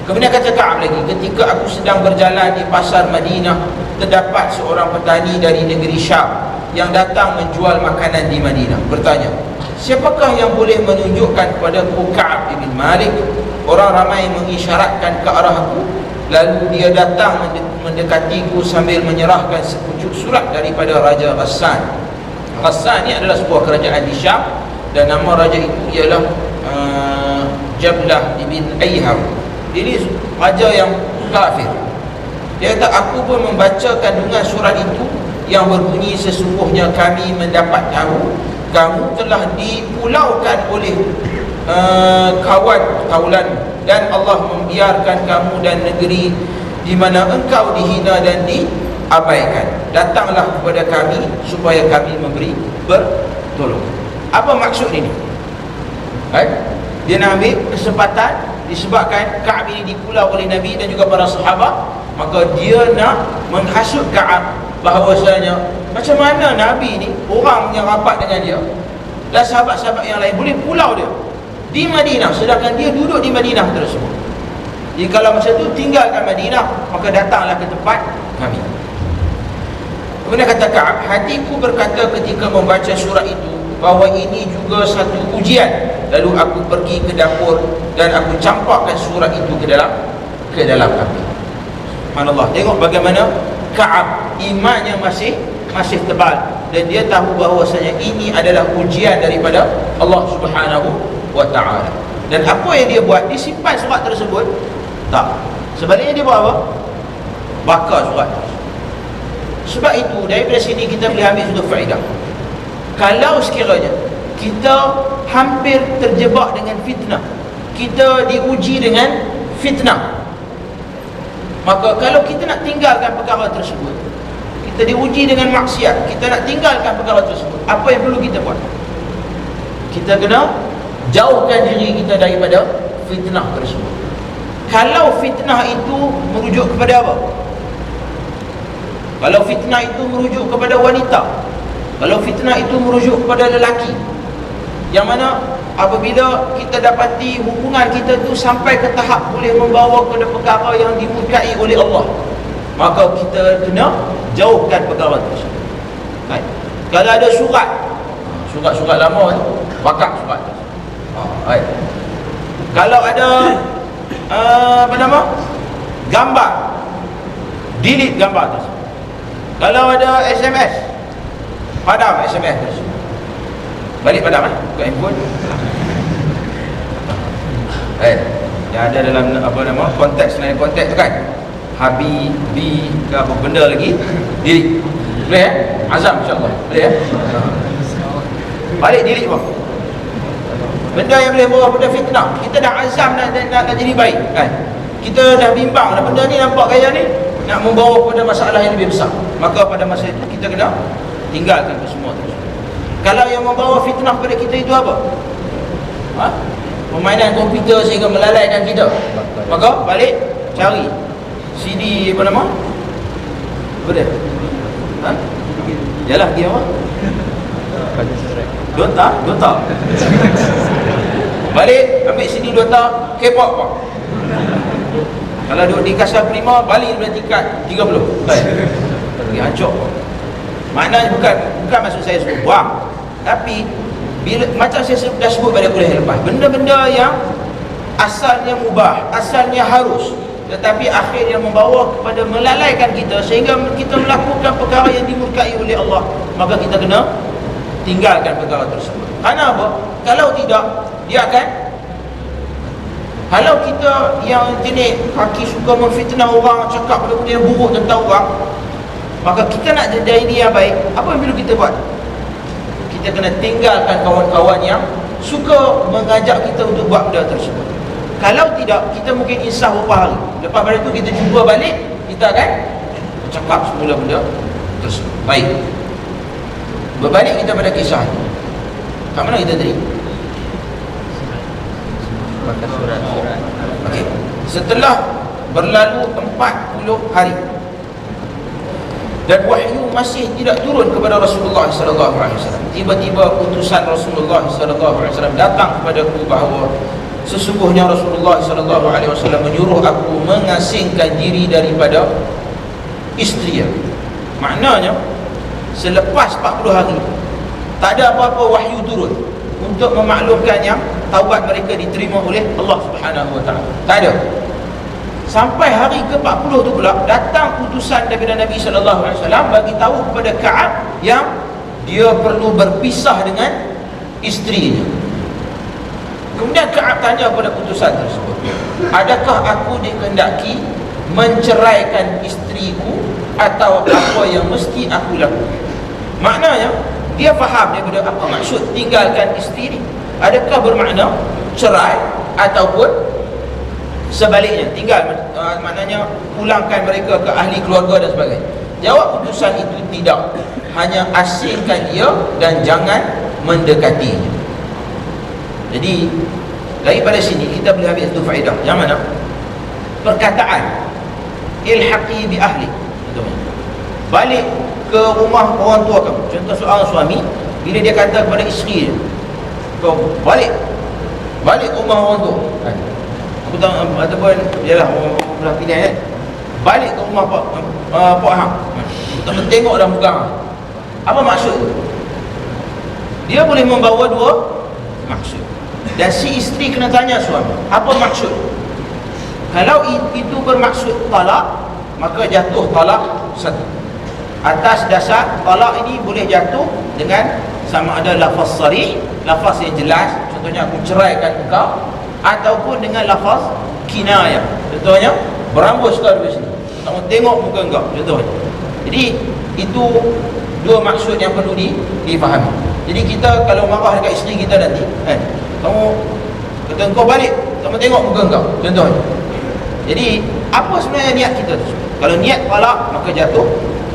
Speaker 1: Kemudian kata Ka'ab lagi, ketika aku sedang berjalan di pasar Madinah, terdapat seorang petani dari negeri Syam yang datang menjual makanan di Madinah. Bertanya, siapakah yang boleh menunjukkan kepadaku Ka'ab ibn Malik? Orang ramai mengisyaratkan ke arahku. Lalu dia datang mendekatiku sambil menyerahkan sepucuk surat daripada Raja Ghassan. Ghassan ni adalah sebuah kerajaan di Syam, dan nama raja itu ialah Jablah ibn Ayham. Ini raja yang kafir. Dia kata, aku pun membaca kandungan surat itu yang berbunyi, sesungguhnya kami mendapat tahu kamu telah dipulaukan oleh kaulan, dan Allah membiarkan kamu dan negeri di mana engkau dihina dan diabaikan. Datanglah kepada kami supaya kami memberi pertolongan. Apa maksud ini? Dia nak ambil kesempatan, disebabkan Ka'ab ini dipulau oleh Nabi dan juga para sahabat, maka dia nak menghasut Ka'ab bahawasanya macam mana Nabi ni, orang yang rapat dengan dia dan sahabat-sahabat yang lain, boleh pulau dia di Madinah, sedangkan dia duduk di Madinah tersebut. Jadi kalau masa tu tinggalkan Madinah, maka datanglah ke tempat kami. Kemudian kata Ka'ab, hatiku berkata ketika membaca surat itu bahawa ini juga satu ujian. Lalu aku pergi ke dapur dan aku campakkan surat itu ke dalam api. Subhanallah, tengok bagaimana Ka'ab imannya masih tebal, dan dia tahu bahawasanya ini adalah ujian daripada Allah Subhanahu wa ta'ala. Dan apa yang dia buat? Dia simpan surat tersebut? Tak. Sebaliknya dia buat apa? Bakar surat. Sebab itu daripada sini kita boleh ambil satu faedah. Kalau sekiranya kita hampir terjebak dengan fitnah, kita diuji dengan fitnah, maka kalau kita nak tinggalkan perkara tersebut, kita diuji dengan maksiat, kita nak tinggalkan perkara tersebut, apa yang perlu kita buat? Kita kena jauhkan diri kita daripada fitnah tersebut. Kalau fitnah itu merujuk kepada apa? Kalau fitnah itu merujuk kepada wanita, kalau fitnah itu merujuk kepada lelaki, yang mana apabila kita dapati hubungan kita tu sampai ke tahap boleh membawa kepada perkara yang dimurkai oleh Allah, maka kita kena jauhkan perkara itu. Right? Kalau ada surat lama tu, bakar surat tu. Right. Kalau ada gambar, delete gambar tu. Kalau ada SMS, padam SMS tu. Balik padam buka handphone. Yang ada dalam konteks lain konteks tu kan, Habibi ke apa benda lagi, delete. Boleh azam insya-Allah. Boleh balik delete bang. Benda yang boleh bawa pada fitnah. Kita dah azam nak jadi baik kan. Kita dah bimbang dah benda ni nampak gaya ni nak membawa kepada masalah yang lebih besar. Maka pada masa itu kita kena tinggalkan itu semua tu. Kalau yang membawa fitnah pada kita itu apa? Permainan komputer sehingga melalaikan kita, maka balik cari CD apa nama? Apa dia? Yalah dia apa? Dota. Balik ambil CD Dota, K-pop apa? Kalau duduk di Kasar Prima, balik dari tingkat 30. Pergi hancur. Maknanya bukan maksud saya suruh buang, tapi bila macam saya dah sebut pada kuliah lepas, benda-benda yang asalnya mubah, asalnya harus, tetapi akhirnya membawa kepada melalaikan kita sehingga kita melakukan perkara yang dimurkai oleh Allah, maka kita kena tinggalkan perkara tersebut. Kerana apa? Kalau tidak, dia akan, kalau kita yang jenis kaki suka memfitnah orang, cakap benda-benda yang buruk tentang orang, maka kita nak jadi yang baik, apa yang perlu kita buat? Kita kena tinggalkan kawan-kawan yang suka mengajak kita untuk buat benda tersebut. Kalau tidak, kita mungkin insaf beberapa hari. Lepas pada itu kita jumpa balik, kita akan cakap semula benda tersebut. Baik, berbalik kita pada kisah ini. Kat mana kita tadi? Okay. Setelah berlalu 40 hari dan wahyu masih tidak turun kepada Rasulullah sallallahu alaihi wasallam, tiba-tiba utusan Rasulullah sallallahu alaihi wasallam datang kepadaku bahawa sesungguhnya Rasulullah sallallahu alaihi wasallam menyuruh aku mengasingkan diri daripada isteri. Maknanya selepas 40 hari tak ada apa-apa wahyu turun untuk memaklumkan yang taubat mereka diterima oleh Allah Subhanahu wa taala. Tak ada. Sampai hari ke-40 tu pula datang utusan daripada Nabi sallallahu alaihi wasallam bagi tahu kepada Ka'ab yang dia perlu berpisah dengan isterinya. Kemudian Ka'ab tanya kepada utusan tersebut, adakah aku dikehendaki menceraikan isteriku atau apa yang mesti aku lakukan? Maknanya dia faham daripada apa maksud tinggalkan isteri ni. Adakah bermakna cerai ataupun sebaliknya tinggal, maknanya pulangkan mereka ke ahli keluarga dan sebagainya? Jawab utusan itu tidak, hanya asingkan dia dan jangan mendekatinya. Jadi daripada sini kita boleh ambil satu faedah. Yang mana? Perkataan ilhaqi bi ahli, balik ke rumah orang tua kamu. Contoh seorang suami, bila dia kata kepada isteri dia, kau balik rumah orang tua, aku tahu ataupun ialah orang belah pilihan kan, balik ke rumah Pak Hang, tak tengok dah muka. Apa maksud tu? Dia boleh membawa dua maksud. Dan si isteri kena tanya suami, apa maksud? Kalau itu bermaksud talak, maka jatuh talak satu. Atas dasar talak ini boleh jatuh dengan sama ada lafaz sarih, lafaz yang jelas, contohnya aku ceraikan engkau, ataupun dengan lafaz kinayah, contohnya berambus kau dari sini, tak mau tengok muka engkau, contohnya. Jadi itu dua maksud yang perlu difahami. Jadi kita kalau marah dekat isteri kita nanti kan, kamu kata engkau balik, tak mau tengok muka engkau, contohnya. Jadi apa sebenarnya niat kita tu? Kalau niat talak, maka jatuh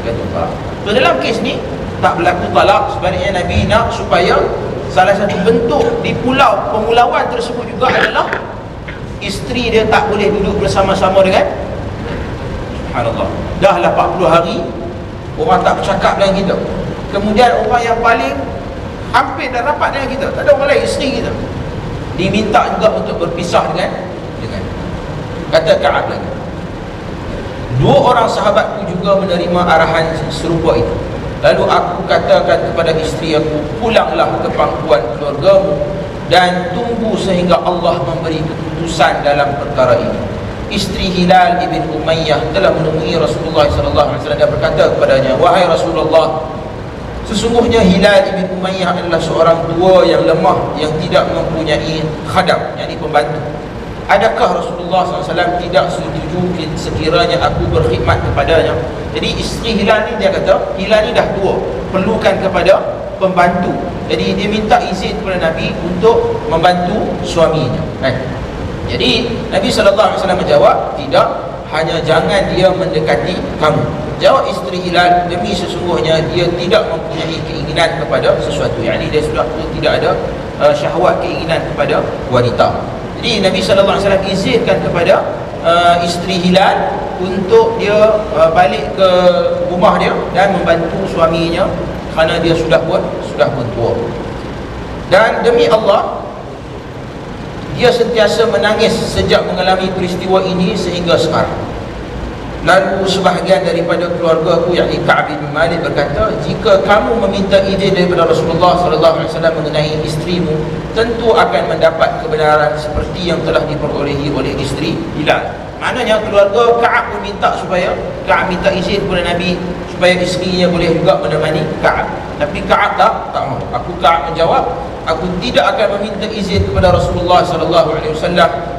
Speaker 1: talak. So dalam kes ni tak berlaku talak, sebaliknya Nabi nak supaya salah satu bentuk di pulau pemulauan tersebut juga adalah isteri isteri dia tak boleh duduk bersama-sama dengan, subhanallah, dah lah 40 hari orang tak bercakap dengan kita. Kemudian orang yang paling hampir dan rapat dengan kita, tak ada orang lain, isteri kita, diminta juga untuk berpisah dengan kata Ka'ab lagi. Dua orang sahabatku juga menerima arahan serupa itu. Lalu aku katakan kepada isteri aku, pulanglah ke pangkuan keluargamu dan tunggu sehingga Allah memberi keputusan dalam perkara ini. Isteri Hilal ibn Umayyah telah menemui Rasulullah SAW dan berkata kepadanya, wahai Rasulullah, sesungguhnya Hilal ibn Umayyah adalah seorang tua yang lemah, yang tidak mempunyai khadam, yakni pembantu. Adakah Rasulullah SAW tidak setuju sekiranya aku berkhidmat kepadanya? Jadi isteri Hilal ni, dia kata Hilal ni dah tua, perlukan kepada pembantu. Jadi dia minta izin kepada Nabi untuk membantu suaminya. Jadi Nabi SAW menjawab, tidak, hanya jangan dia mendekati kamu. Jawab isteri Hilal, demi sesungguhnya dia tidak mempunyai keinginan kepada sesuatu, yakni dia sudah tidak ada syahwat, keinginan kepada wanita. Jadi Nabi SAW izinkan kepada isteri Hilal untuk dia balik ke rumah dia dan membantu suaminya kerana dia sudah pun tua. Dan demi Allah, dia sentiasa menangis sejak mengalami peristiwa ini sehingga sekarang. Lalu sebahagian daripada keluargaku, yakni Ka'ab bin Malik, berkata, jika kamu meminta izin daripada Rasulullah SAW mengenai isterimu, tentu akan mendapat kebenaran seperti yang telah diperolehi oleh isteri Hilal. Maknanya keluarga Ka'ab pun minta supaya Ka'ab minta izin kepada Nabi supaya isterinya boleh juga menemani Ka'ab. Tapi Ka'ab tak mahu. Ka'ab menjawab, aku tidak akan meminta izin kepada Rasulullah SAW.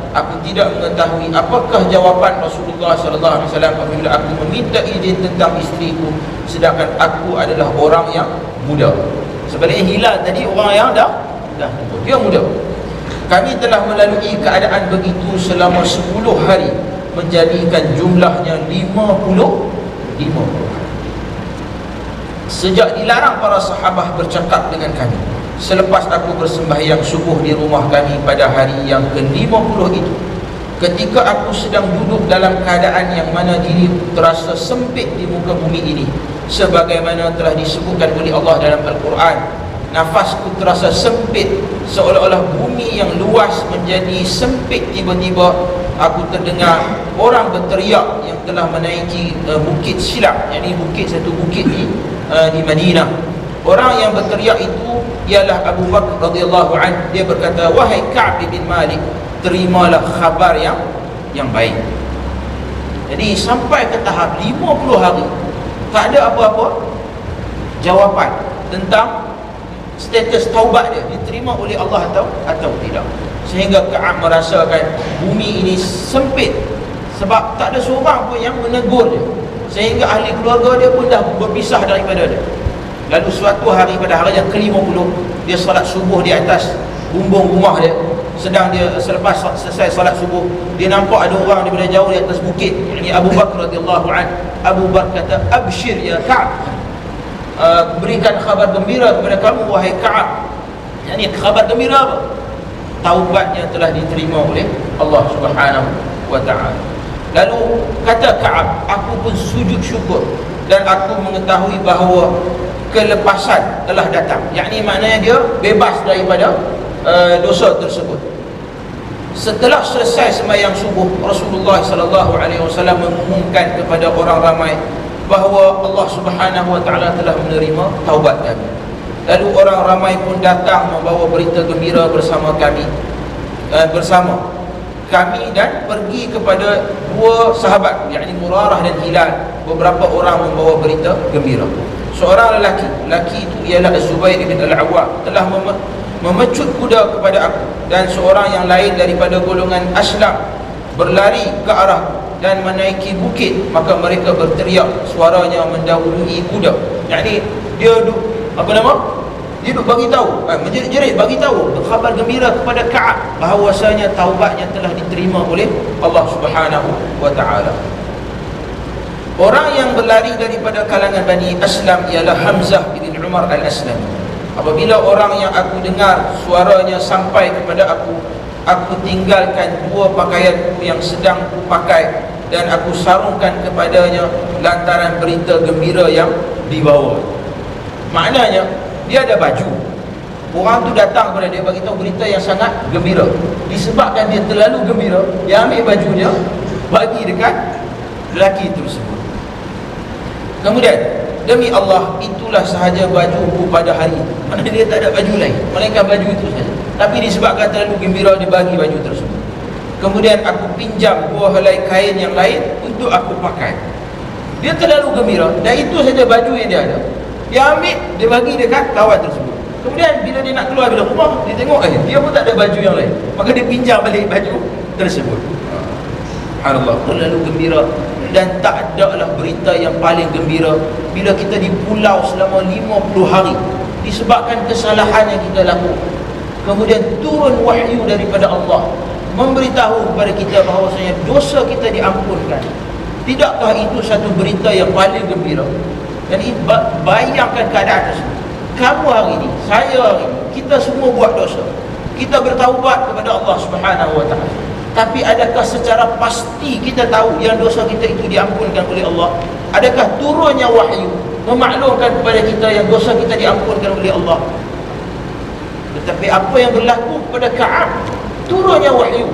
Speaker 1: Aku tidak mengetahui apakah jawapan Rasulullah SAW apabila aku meminta izin tentang isteriku, sedangkan aku adalah orang yang muda. Sebaliknya Hilal tadi orang yang dah dia muda. Kami telah melalui keadaan begitu selama 10 hari, menjadikan jumlahnya 50 sejak dilarang para sahabah bercakap dengan kami. Selepas aku bersembahyang subuh di rumah kami pada hari yang ke-50 itu, ketika aku sedang duduk dalam keadaan yang mana diri terasa sempit di muka bumi ini, sebagaimana telah disebutkan oleh Allah dalam Al-Quran, nafasku terasa sempit, seolah-olah bumi yang luas menjadi sempit. Tiba-tiba aku terdengar orang berteriak yang telah menaiki bukit Silak, yakni satu bukit di Madinah. Orang yang berteriak itu ialah Abu Bakar radhiyallahu anhu. Dia berkata, wahai Ka'ab bin Malik, terimalah khabar yang baik. Jadi sampai ke tahap 50 hari tak ada apa-apa jawapan tentang status taubat dia, diterima oleh Allah atau tidak. Sehingga Ka'ab merasakan bumi ini sempit sebab tak ada seorang pun yang menegur dia, sehingga ahli keluarga dia pun dah berpisah daripada dia. Lalu suatu hari pada hari yang ke-50, dia salat subuh di atas bumbung rumah dia. Sedang dia selepas selesai salat subuh, dia nampak ada orang daripada jauh di atas bukit. Ini Abu Bakar radhiyallahu anhu. Abu Bakar kata, abshir ya Ka'ab, berikan khabar gembira kepada kamu wahai Ka'ab. Ini khabar gembira apa? Taubatnya telah diterima oleh Allah Subhanahu wa ta'ala. Lalu kata Ka'ab, aku pun sujud syukur dan aku mengetahui bahawa kelepasan telah datang, yakni maknanya dia bebas daripada dosa tersebut. Setelah selesai sembahyang subuh, Rasulullah SAW mengumumkan kepada orang ramai bahawa Allah Subhanahu wa ta'ala telah menerima taubat kami. Lalu orang ramai pun datang membawa berita gembira bersama kami dan pergi kepada dua sahabat, yakni Murarah dan Hilal. Beberapa orang membawa berita gembira. Seorang lelaki itu ialah Az-Zubair bin Al-Awwam, telah memecut kuda kepada aku, dan seorang yang lain daripada golongan Aslam berlari ke arah dan menaiki bukit. Maka mereka berteriak, suaranya mendahului kuda. Yakni dia duk dia duk bagi tahu, menjerit-jerit bagi tahu khabar gembira kepada Ka'ab bahawasanya taubatnya telah diterima oleh Allah Subhanahu wa ta'ala. Orang yang berlari daripada kalangan Bani Aslam ialah Hamzah bin Umar al-Aslami. Apabila orang yang aku dengar suaranya sampai kepada aku aku tinggalkan dua pakaianku yang sedang pakai dan aku sarungkan kepadanya lantaran berita gembira yang dibawa. Maknanya dia ada baju, orang tu datang kepada dia, bagi tahu berita yang sangat gembira. Disebabkan dia terlalu gembira, dia ambil bajunya, bagi dekat lelaki tersebut. Kemudian, demi Allah, itulah sahaja bajuku pada hari itu. Maksudnya dia tak ada baju lain, melainkan baju itu saja. Tapi disebabkan terlalu gembira, dia bagi baju tersebut. Kemudian aku pinjam dua helai kain yang lain untuk aku pakai. Dia terlalu gembira, dan itu saja baju yang dia ada. Dia ambil, dia bagi dekat kawan tersebut. Kemudian bila dia nak keluar bila rumah, dia tengok dia pun tak ada baju yang lain, maka dia pinjam balik baju tersebut. Subhanallah, terlalu gembira. Dan tak ada lah berita yang paling gembira bila kita di pulau selama 50 hari disebabkan kesalahan yang kita lakukan. Kemudian turun wahyu daripada Allah memberitahu kepada kita bahawasanya dosa kita diampunkan. Tidakkah itu satu berita yang paling gembira? Dan bayangkan keadaan tersebut. Kamu hari ini, saya hari ini, kita semua buat dosa. Kita bertaubat kepada Allah Subhanahu wa ta'ala. Tapi adakah secara pasti kita tahu yang dosa kita itu diampunkan oleh Allah? Adakah turunnya wahyu memaklumkan kepada kita yang dosa kita diampunkan oleh Allah? Tetapi apa yang berlaku kepada Ka'ab? Turunnya wahyu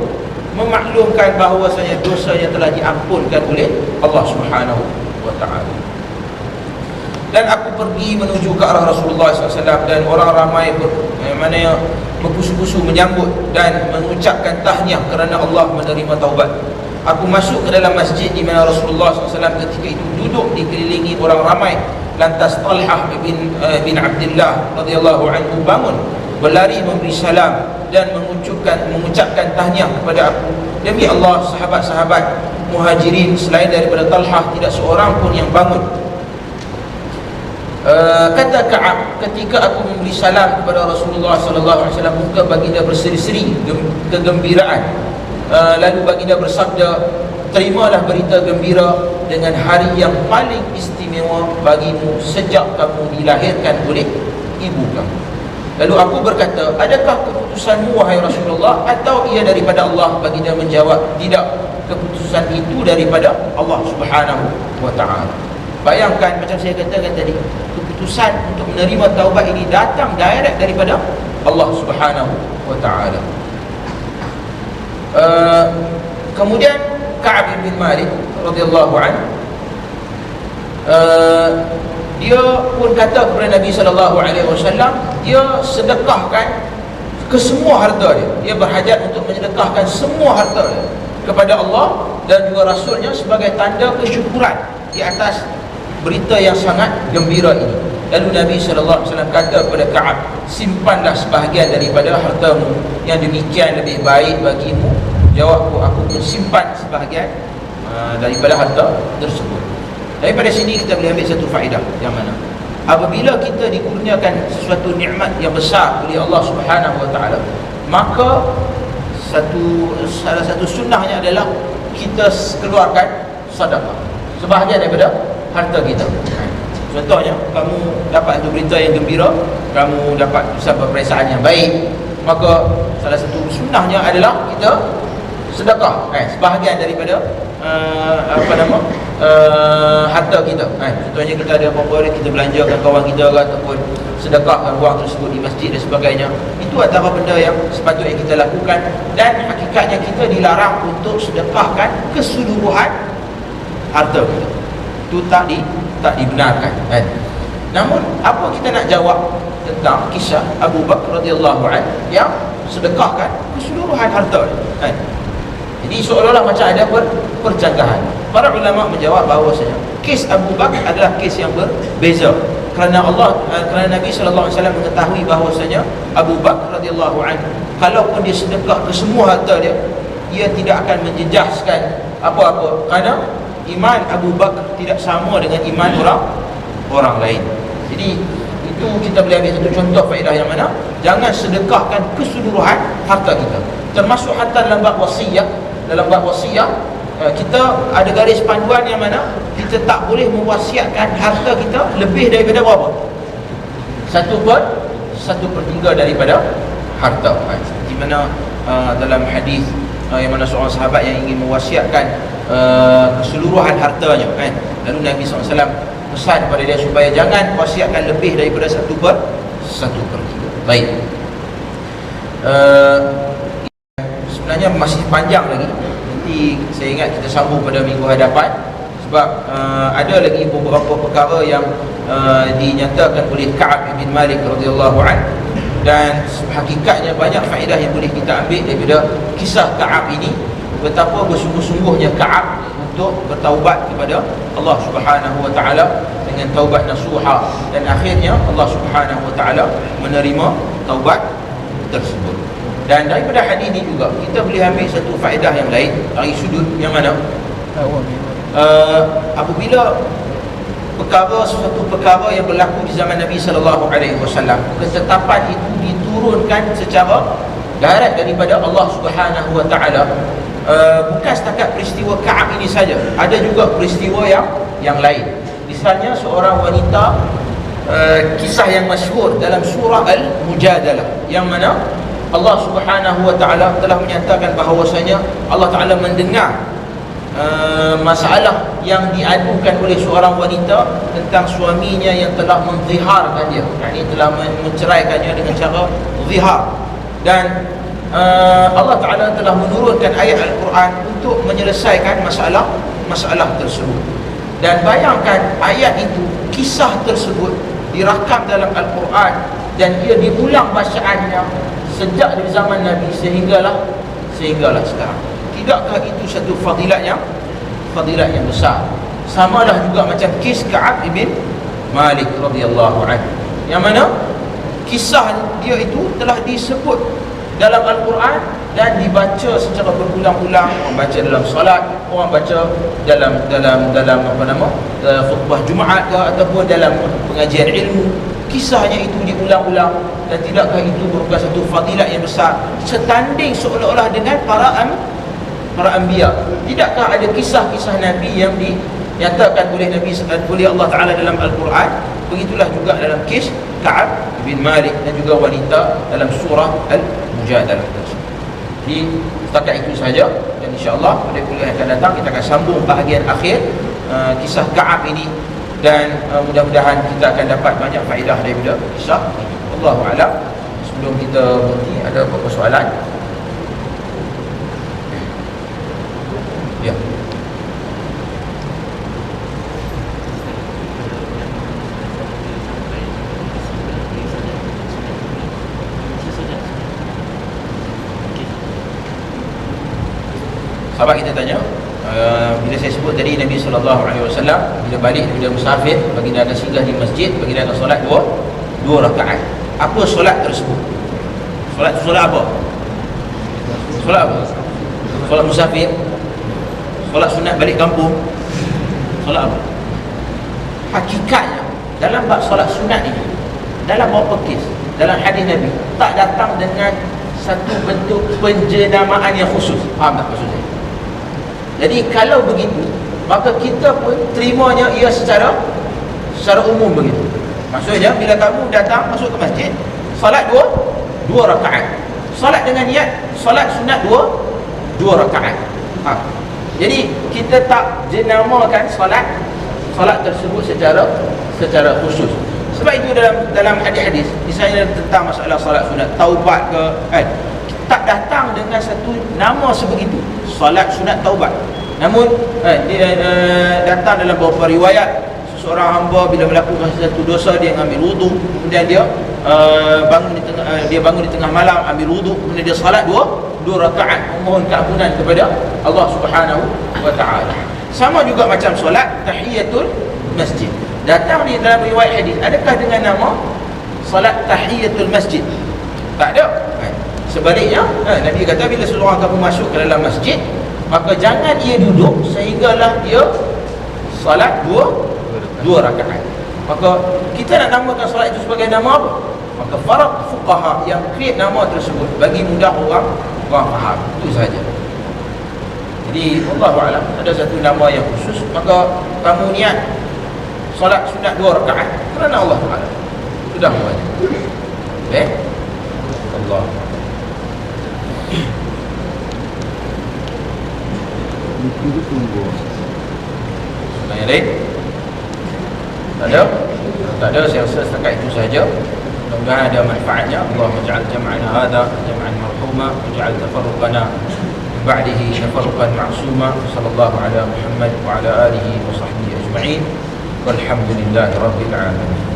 Speaker 1: memaklumkan bahawasanya dosanya telah diampunkan oleh Allah Subhanahu wa ta'ala. Dan aku pergi menuju ke arah Rasulullah SAW, dan orang ramai mana berkusu-kusu menyambut dan mengucapkan tahniah kerana Allah menerima taubat. Aku masuk ke dalam masjid di mana Rasulullah SAW ketika itu duduk dikelilingi orang ramai. Lantas Talhah bin Abdullah radhiyallahu anhu bangun, berlari memberi salam dan mengucapkan tahniah kepada aku. Demi Allah, sahabat-sahabat Muhajirin selain daripada Talhah tidak seorang pun yang bangun. Kata Ka'ab, ketika aku memberi salam kepada Rasulullah sallallahu alaihi wasallam, muka baginda berseri-seri kegembiraan. Lalu baginda bersabda, terimalah berita gembira dengan hari yang paling istimewa bagimu sejak kamu dilahirkan oleh ibu kamu. Lalu aku berkata, adakah keputusanmu wahai Rasulullah atau ia daripada Allah? Baginda menjawab, tidak, keputusan itu daripada Allah Subhanahu wa ta'ala. Bayangkan, macam saya katakan tadi, keputusan untuk menerima taubat ini datang direct daripada Allah Subhanahu wa ta'ala. Kemudian Ka'ab bin Malik radhiyallahu anhu, dia pun kata kepada Nabi sallallahu alaihi wasallam, dia sedekahkan ke semua harta dia. Dia berhajat untuk menyedekahkan semua harta dia kepada Allah dan juga Rasulnya sebagai tanda kesyukuran di atas berita yang sangat gembira ini. Lalu Nabi SAW kata kepada Ka'ab, simpanlah sebahagian daripada hartamu, yang demikian lebih baik bagimu. Jawabku, aku pun simpan sebahagian daripada harta tersebut. Daripada sini kita boleh ambil satu faedah, yang mana apabila kita dikurniakan sesuatu nikmat yang besar oleh Allah Subhanahu wa ta'ala, maka salah satu sunnahnya adalah kita keluarkan sedekah sebahagian daripada harta kita. Contohnya, kamu dapat satu berita yang gembira, kamu dapat satu perasaan yang baik, maka salah satu sunnahnya adalah kita sedekah sebahagian daripada harta kita. Contohnya kita ada apa-apa, kita belanjakan kawan kita ke, ataupun sedekahkan wang tersebut di masjid dan sebagainya. Itu antara benda yang sepatutnya kita lakukan, dan hakikatnya kita dilarang untuk sedekahkan keseluruhan harta kita. Itu tak dibenarkan. Namun apa kita nak jawab tentang kisah Abu Bakar radhiyallahu anhu yang sedekahkan keseluruhan harta dia? Jadi seolah-olah macam ada percanggahan. Para ulama menjawab bahawasanya kes Abu Bakar adalah kes yang berbeza, kerana Nabi sallallahu alaihi wasallam mengetahui bahawasanya Abu Bakar radhiyallahu anhu, kalaupun dia sedekah ke semua harta dia, ia tidak akan menjejaskan apa-apa, kerana iman Abu Bakar tidak sama dengan iman orang lain. Jadi itu kita boleh ambil satu contoh faedah, yang mana jangan sedekahkan keseluruhan harta kita, termasuk harta dalam bab wasiat. Dalam bab wasiat, kita ada garis panduan yang mana kita tak boleh mewasiatkan harta kita lebih daripada berapa? 1/3 daripada harta. Di mana dalam hadis yang mana seorang sahabat yang ingin mewasiatkan keseluruhan hartanya kan. Lalu Nabi SAW pesan kepada dia supaya jangan wasiatkan lebih daripada 1/3. Baik. Sebenarnya masih panjang lagi. Nanti saya ingat kita sambung pada minggu hadapan. Sebab ada lagi beberapa perkara yang dinyatakan oleh Ka'ab bin Malik radhiyallahu anhu, dan hakikatnya banyak faedah yang boleh kita ambil daripada kisah Ka'ab ini. Betapa bersungguh-sungguhnya Ka'ab untuk bertaubat kepada Allah Subhanahu wa taala dengan taubat nasuha, dan akhirnya Allah Subhanahu wa taala menerima taubat tersebut. Dan daripada hadis ini juga kita boleh ambil satu faedah yang lain dari sudut yang mana apabila sesuatu perkara yang berlaku di zaman Nabi sallallahu alaihi wasallam, ketetapan itu diturunkan secara darat daripada Allah Subhanahu wa taala. Bukan setakat peristiwa Ka'ab ini saja, ada juga peristiwa yang lain. Misalnya seorang wanita, kisah yang masyhur dalam surah Al-Mujadalah, yang mana Allah Subhanahu wa taala telah menyatakan bahawasanya Allah Taala mendengar masalah yang diadukan oleh seorang wanita tentang suaminya yang telah menziharkan dia, yakni telah menceraikannya dengan cara zihar. Dan Allah Ta'ala telah menurunkan ayat Al-Quran untuk menyelesaikan masalah tersebut. Dan bayangkan ayat itu, kisah tersebut dirakam dalam Al-Quran dan ia diulang bacaannya sejak dari zaman Nabi sehinggalah sekarang. Tidakkah itu satu fadilat yang besar? Samalah juga macam kes Ka'ab bin Malik radhiyallahu anhu, yang mana kisah dia itu telah disebut dalam Al-Quran dan dibaca secara berulang-ulang. Orang baca dalam solat, orang baca dalam khutbah Jumaat ke, ataupun dalam pengajian ilmu. Kisahnya itu diulang-ulang, dan tidakkah itu merupakan satu fadilat yang besar, setanding seolah-olah dengan para anbiya? Tidakkah ada kisah-kisah Nabi yang dinyatakan oleh Allah Ta'ala dalam Al-Quran? Begitulah juga dalam kes Ka'ab bin Malik dan juga wanita dalam surah Al-Mujadalah. Jadi setakat itu saja, dan insya-Allah pada kuliah yang akan datang kita akan sambung bahagian akhir kisah Ka'ab ini, dan mudah-mudahan kita akan dapat banyak faedah daripada kisah ini. Wallahu a'lam. Sebelum kita berhenti, ada beberapa soalan? Ya. Sahabat kita tanya, bila saya sebut tadi Nabi SAW bila balik daripada musafir, baginda akan singgah di masjid, baginda akan solat dua rakaat. Apa solat tersebut? Solat apa? Solat musafir? Solat sunat balik kampung? Solat apa? Hakikatnya dalam bab solat sunat ini, dalam beberapa kes dalam hadis Nabi tak datang dengan satu bentuk penjenamaan yang khusus. Faham tak maksud saya? Jadi kalau begitu, maka kita pun terimanya ia secara umum begitu. Maksudnya bila kamu datang masuk ke masjid, solat dua rakaat, solat dengan niat solat sunat dua rakaat. Jadi kita tak jenamakan solat tersebut secara khusus. Sebab itu dalam hadis-hadis, misalnya tentang masalah solat sunat taubat ke, tak datang dengan satu nama sebegitu, solat sunat taubat. Namun dia datang dalam beberapa riwayat, seseorang hamba bila melakukan satu dosa, dia ambil wudu, kemudian dia bangun di tengah malam, ambil wudu, kemudian dia salat dua rakaat memohon keampunan kepada Allah Subhanahu wa taala. Sama juga macam solat tahiyatul masjid, datang di dalam riwayat hadis, adakah dengan nama solat tahiyatul masjid? Tak ada. Sebaliknya, Nabi kata bila seseorang kamu masuk ke dalam masjid, maka jangan ia duduk sehinggalah dia salat dua rakaat. Maka kita nak namakan salat itu sebagai nama apa? Maka para fuqaha yang create nama tersebut bagi mudah orang faham. Itu saja. Jadi wallahu a'lam, ada satu nama yang khusus, maka kamu niat salat sunat 2 rakaat kerana Allah Taala. Sudah banyak. Allah
Speaker 2: Itu tunggu.
Speaker 1: Soalan yang lain? Tak ada? Tak ada, saya rasa setakat itu saja. Mudah-mudahan ada manfaatnya. Allahumma ja'al jam'ana hadha jam'an marhuma waj'al tafarruqana min ba'dihi tafarruqan ma'suma. Sallallahu ala Muhammad wa ala alihi wa sahbihi ajma'in. Walhamdulillahi rabbil alamin.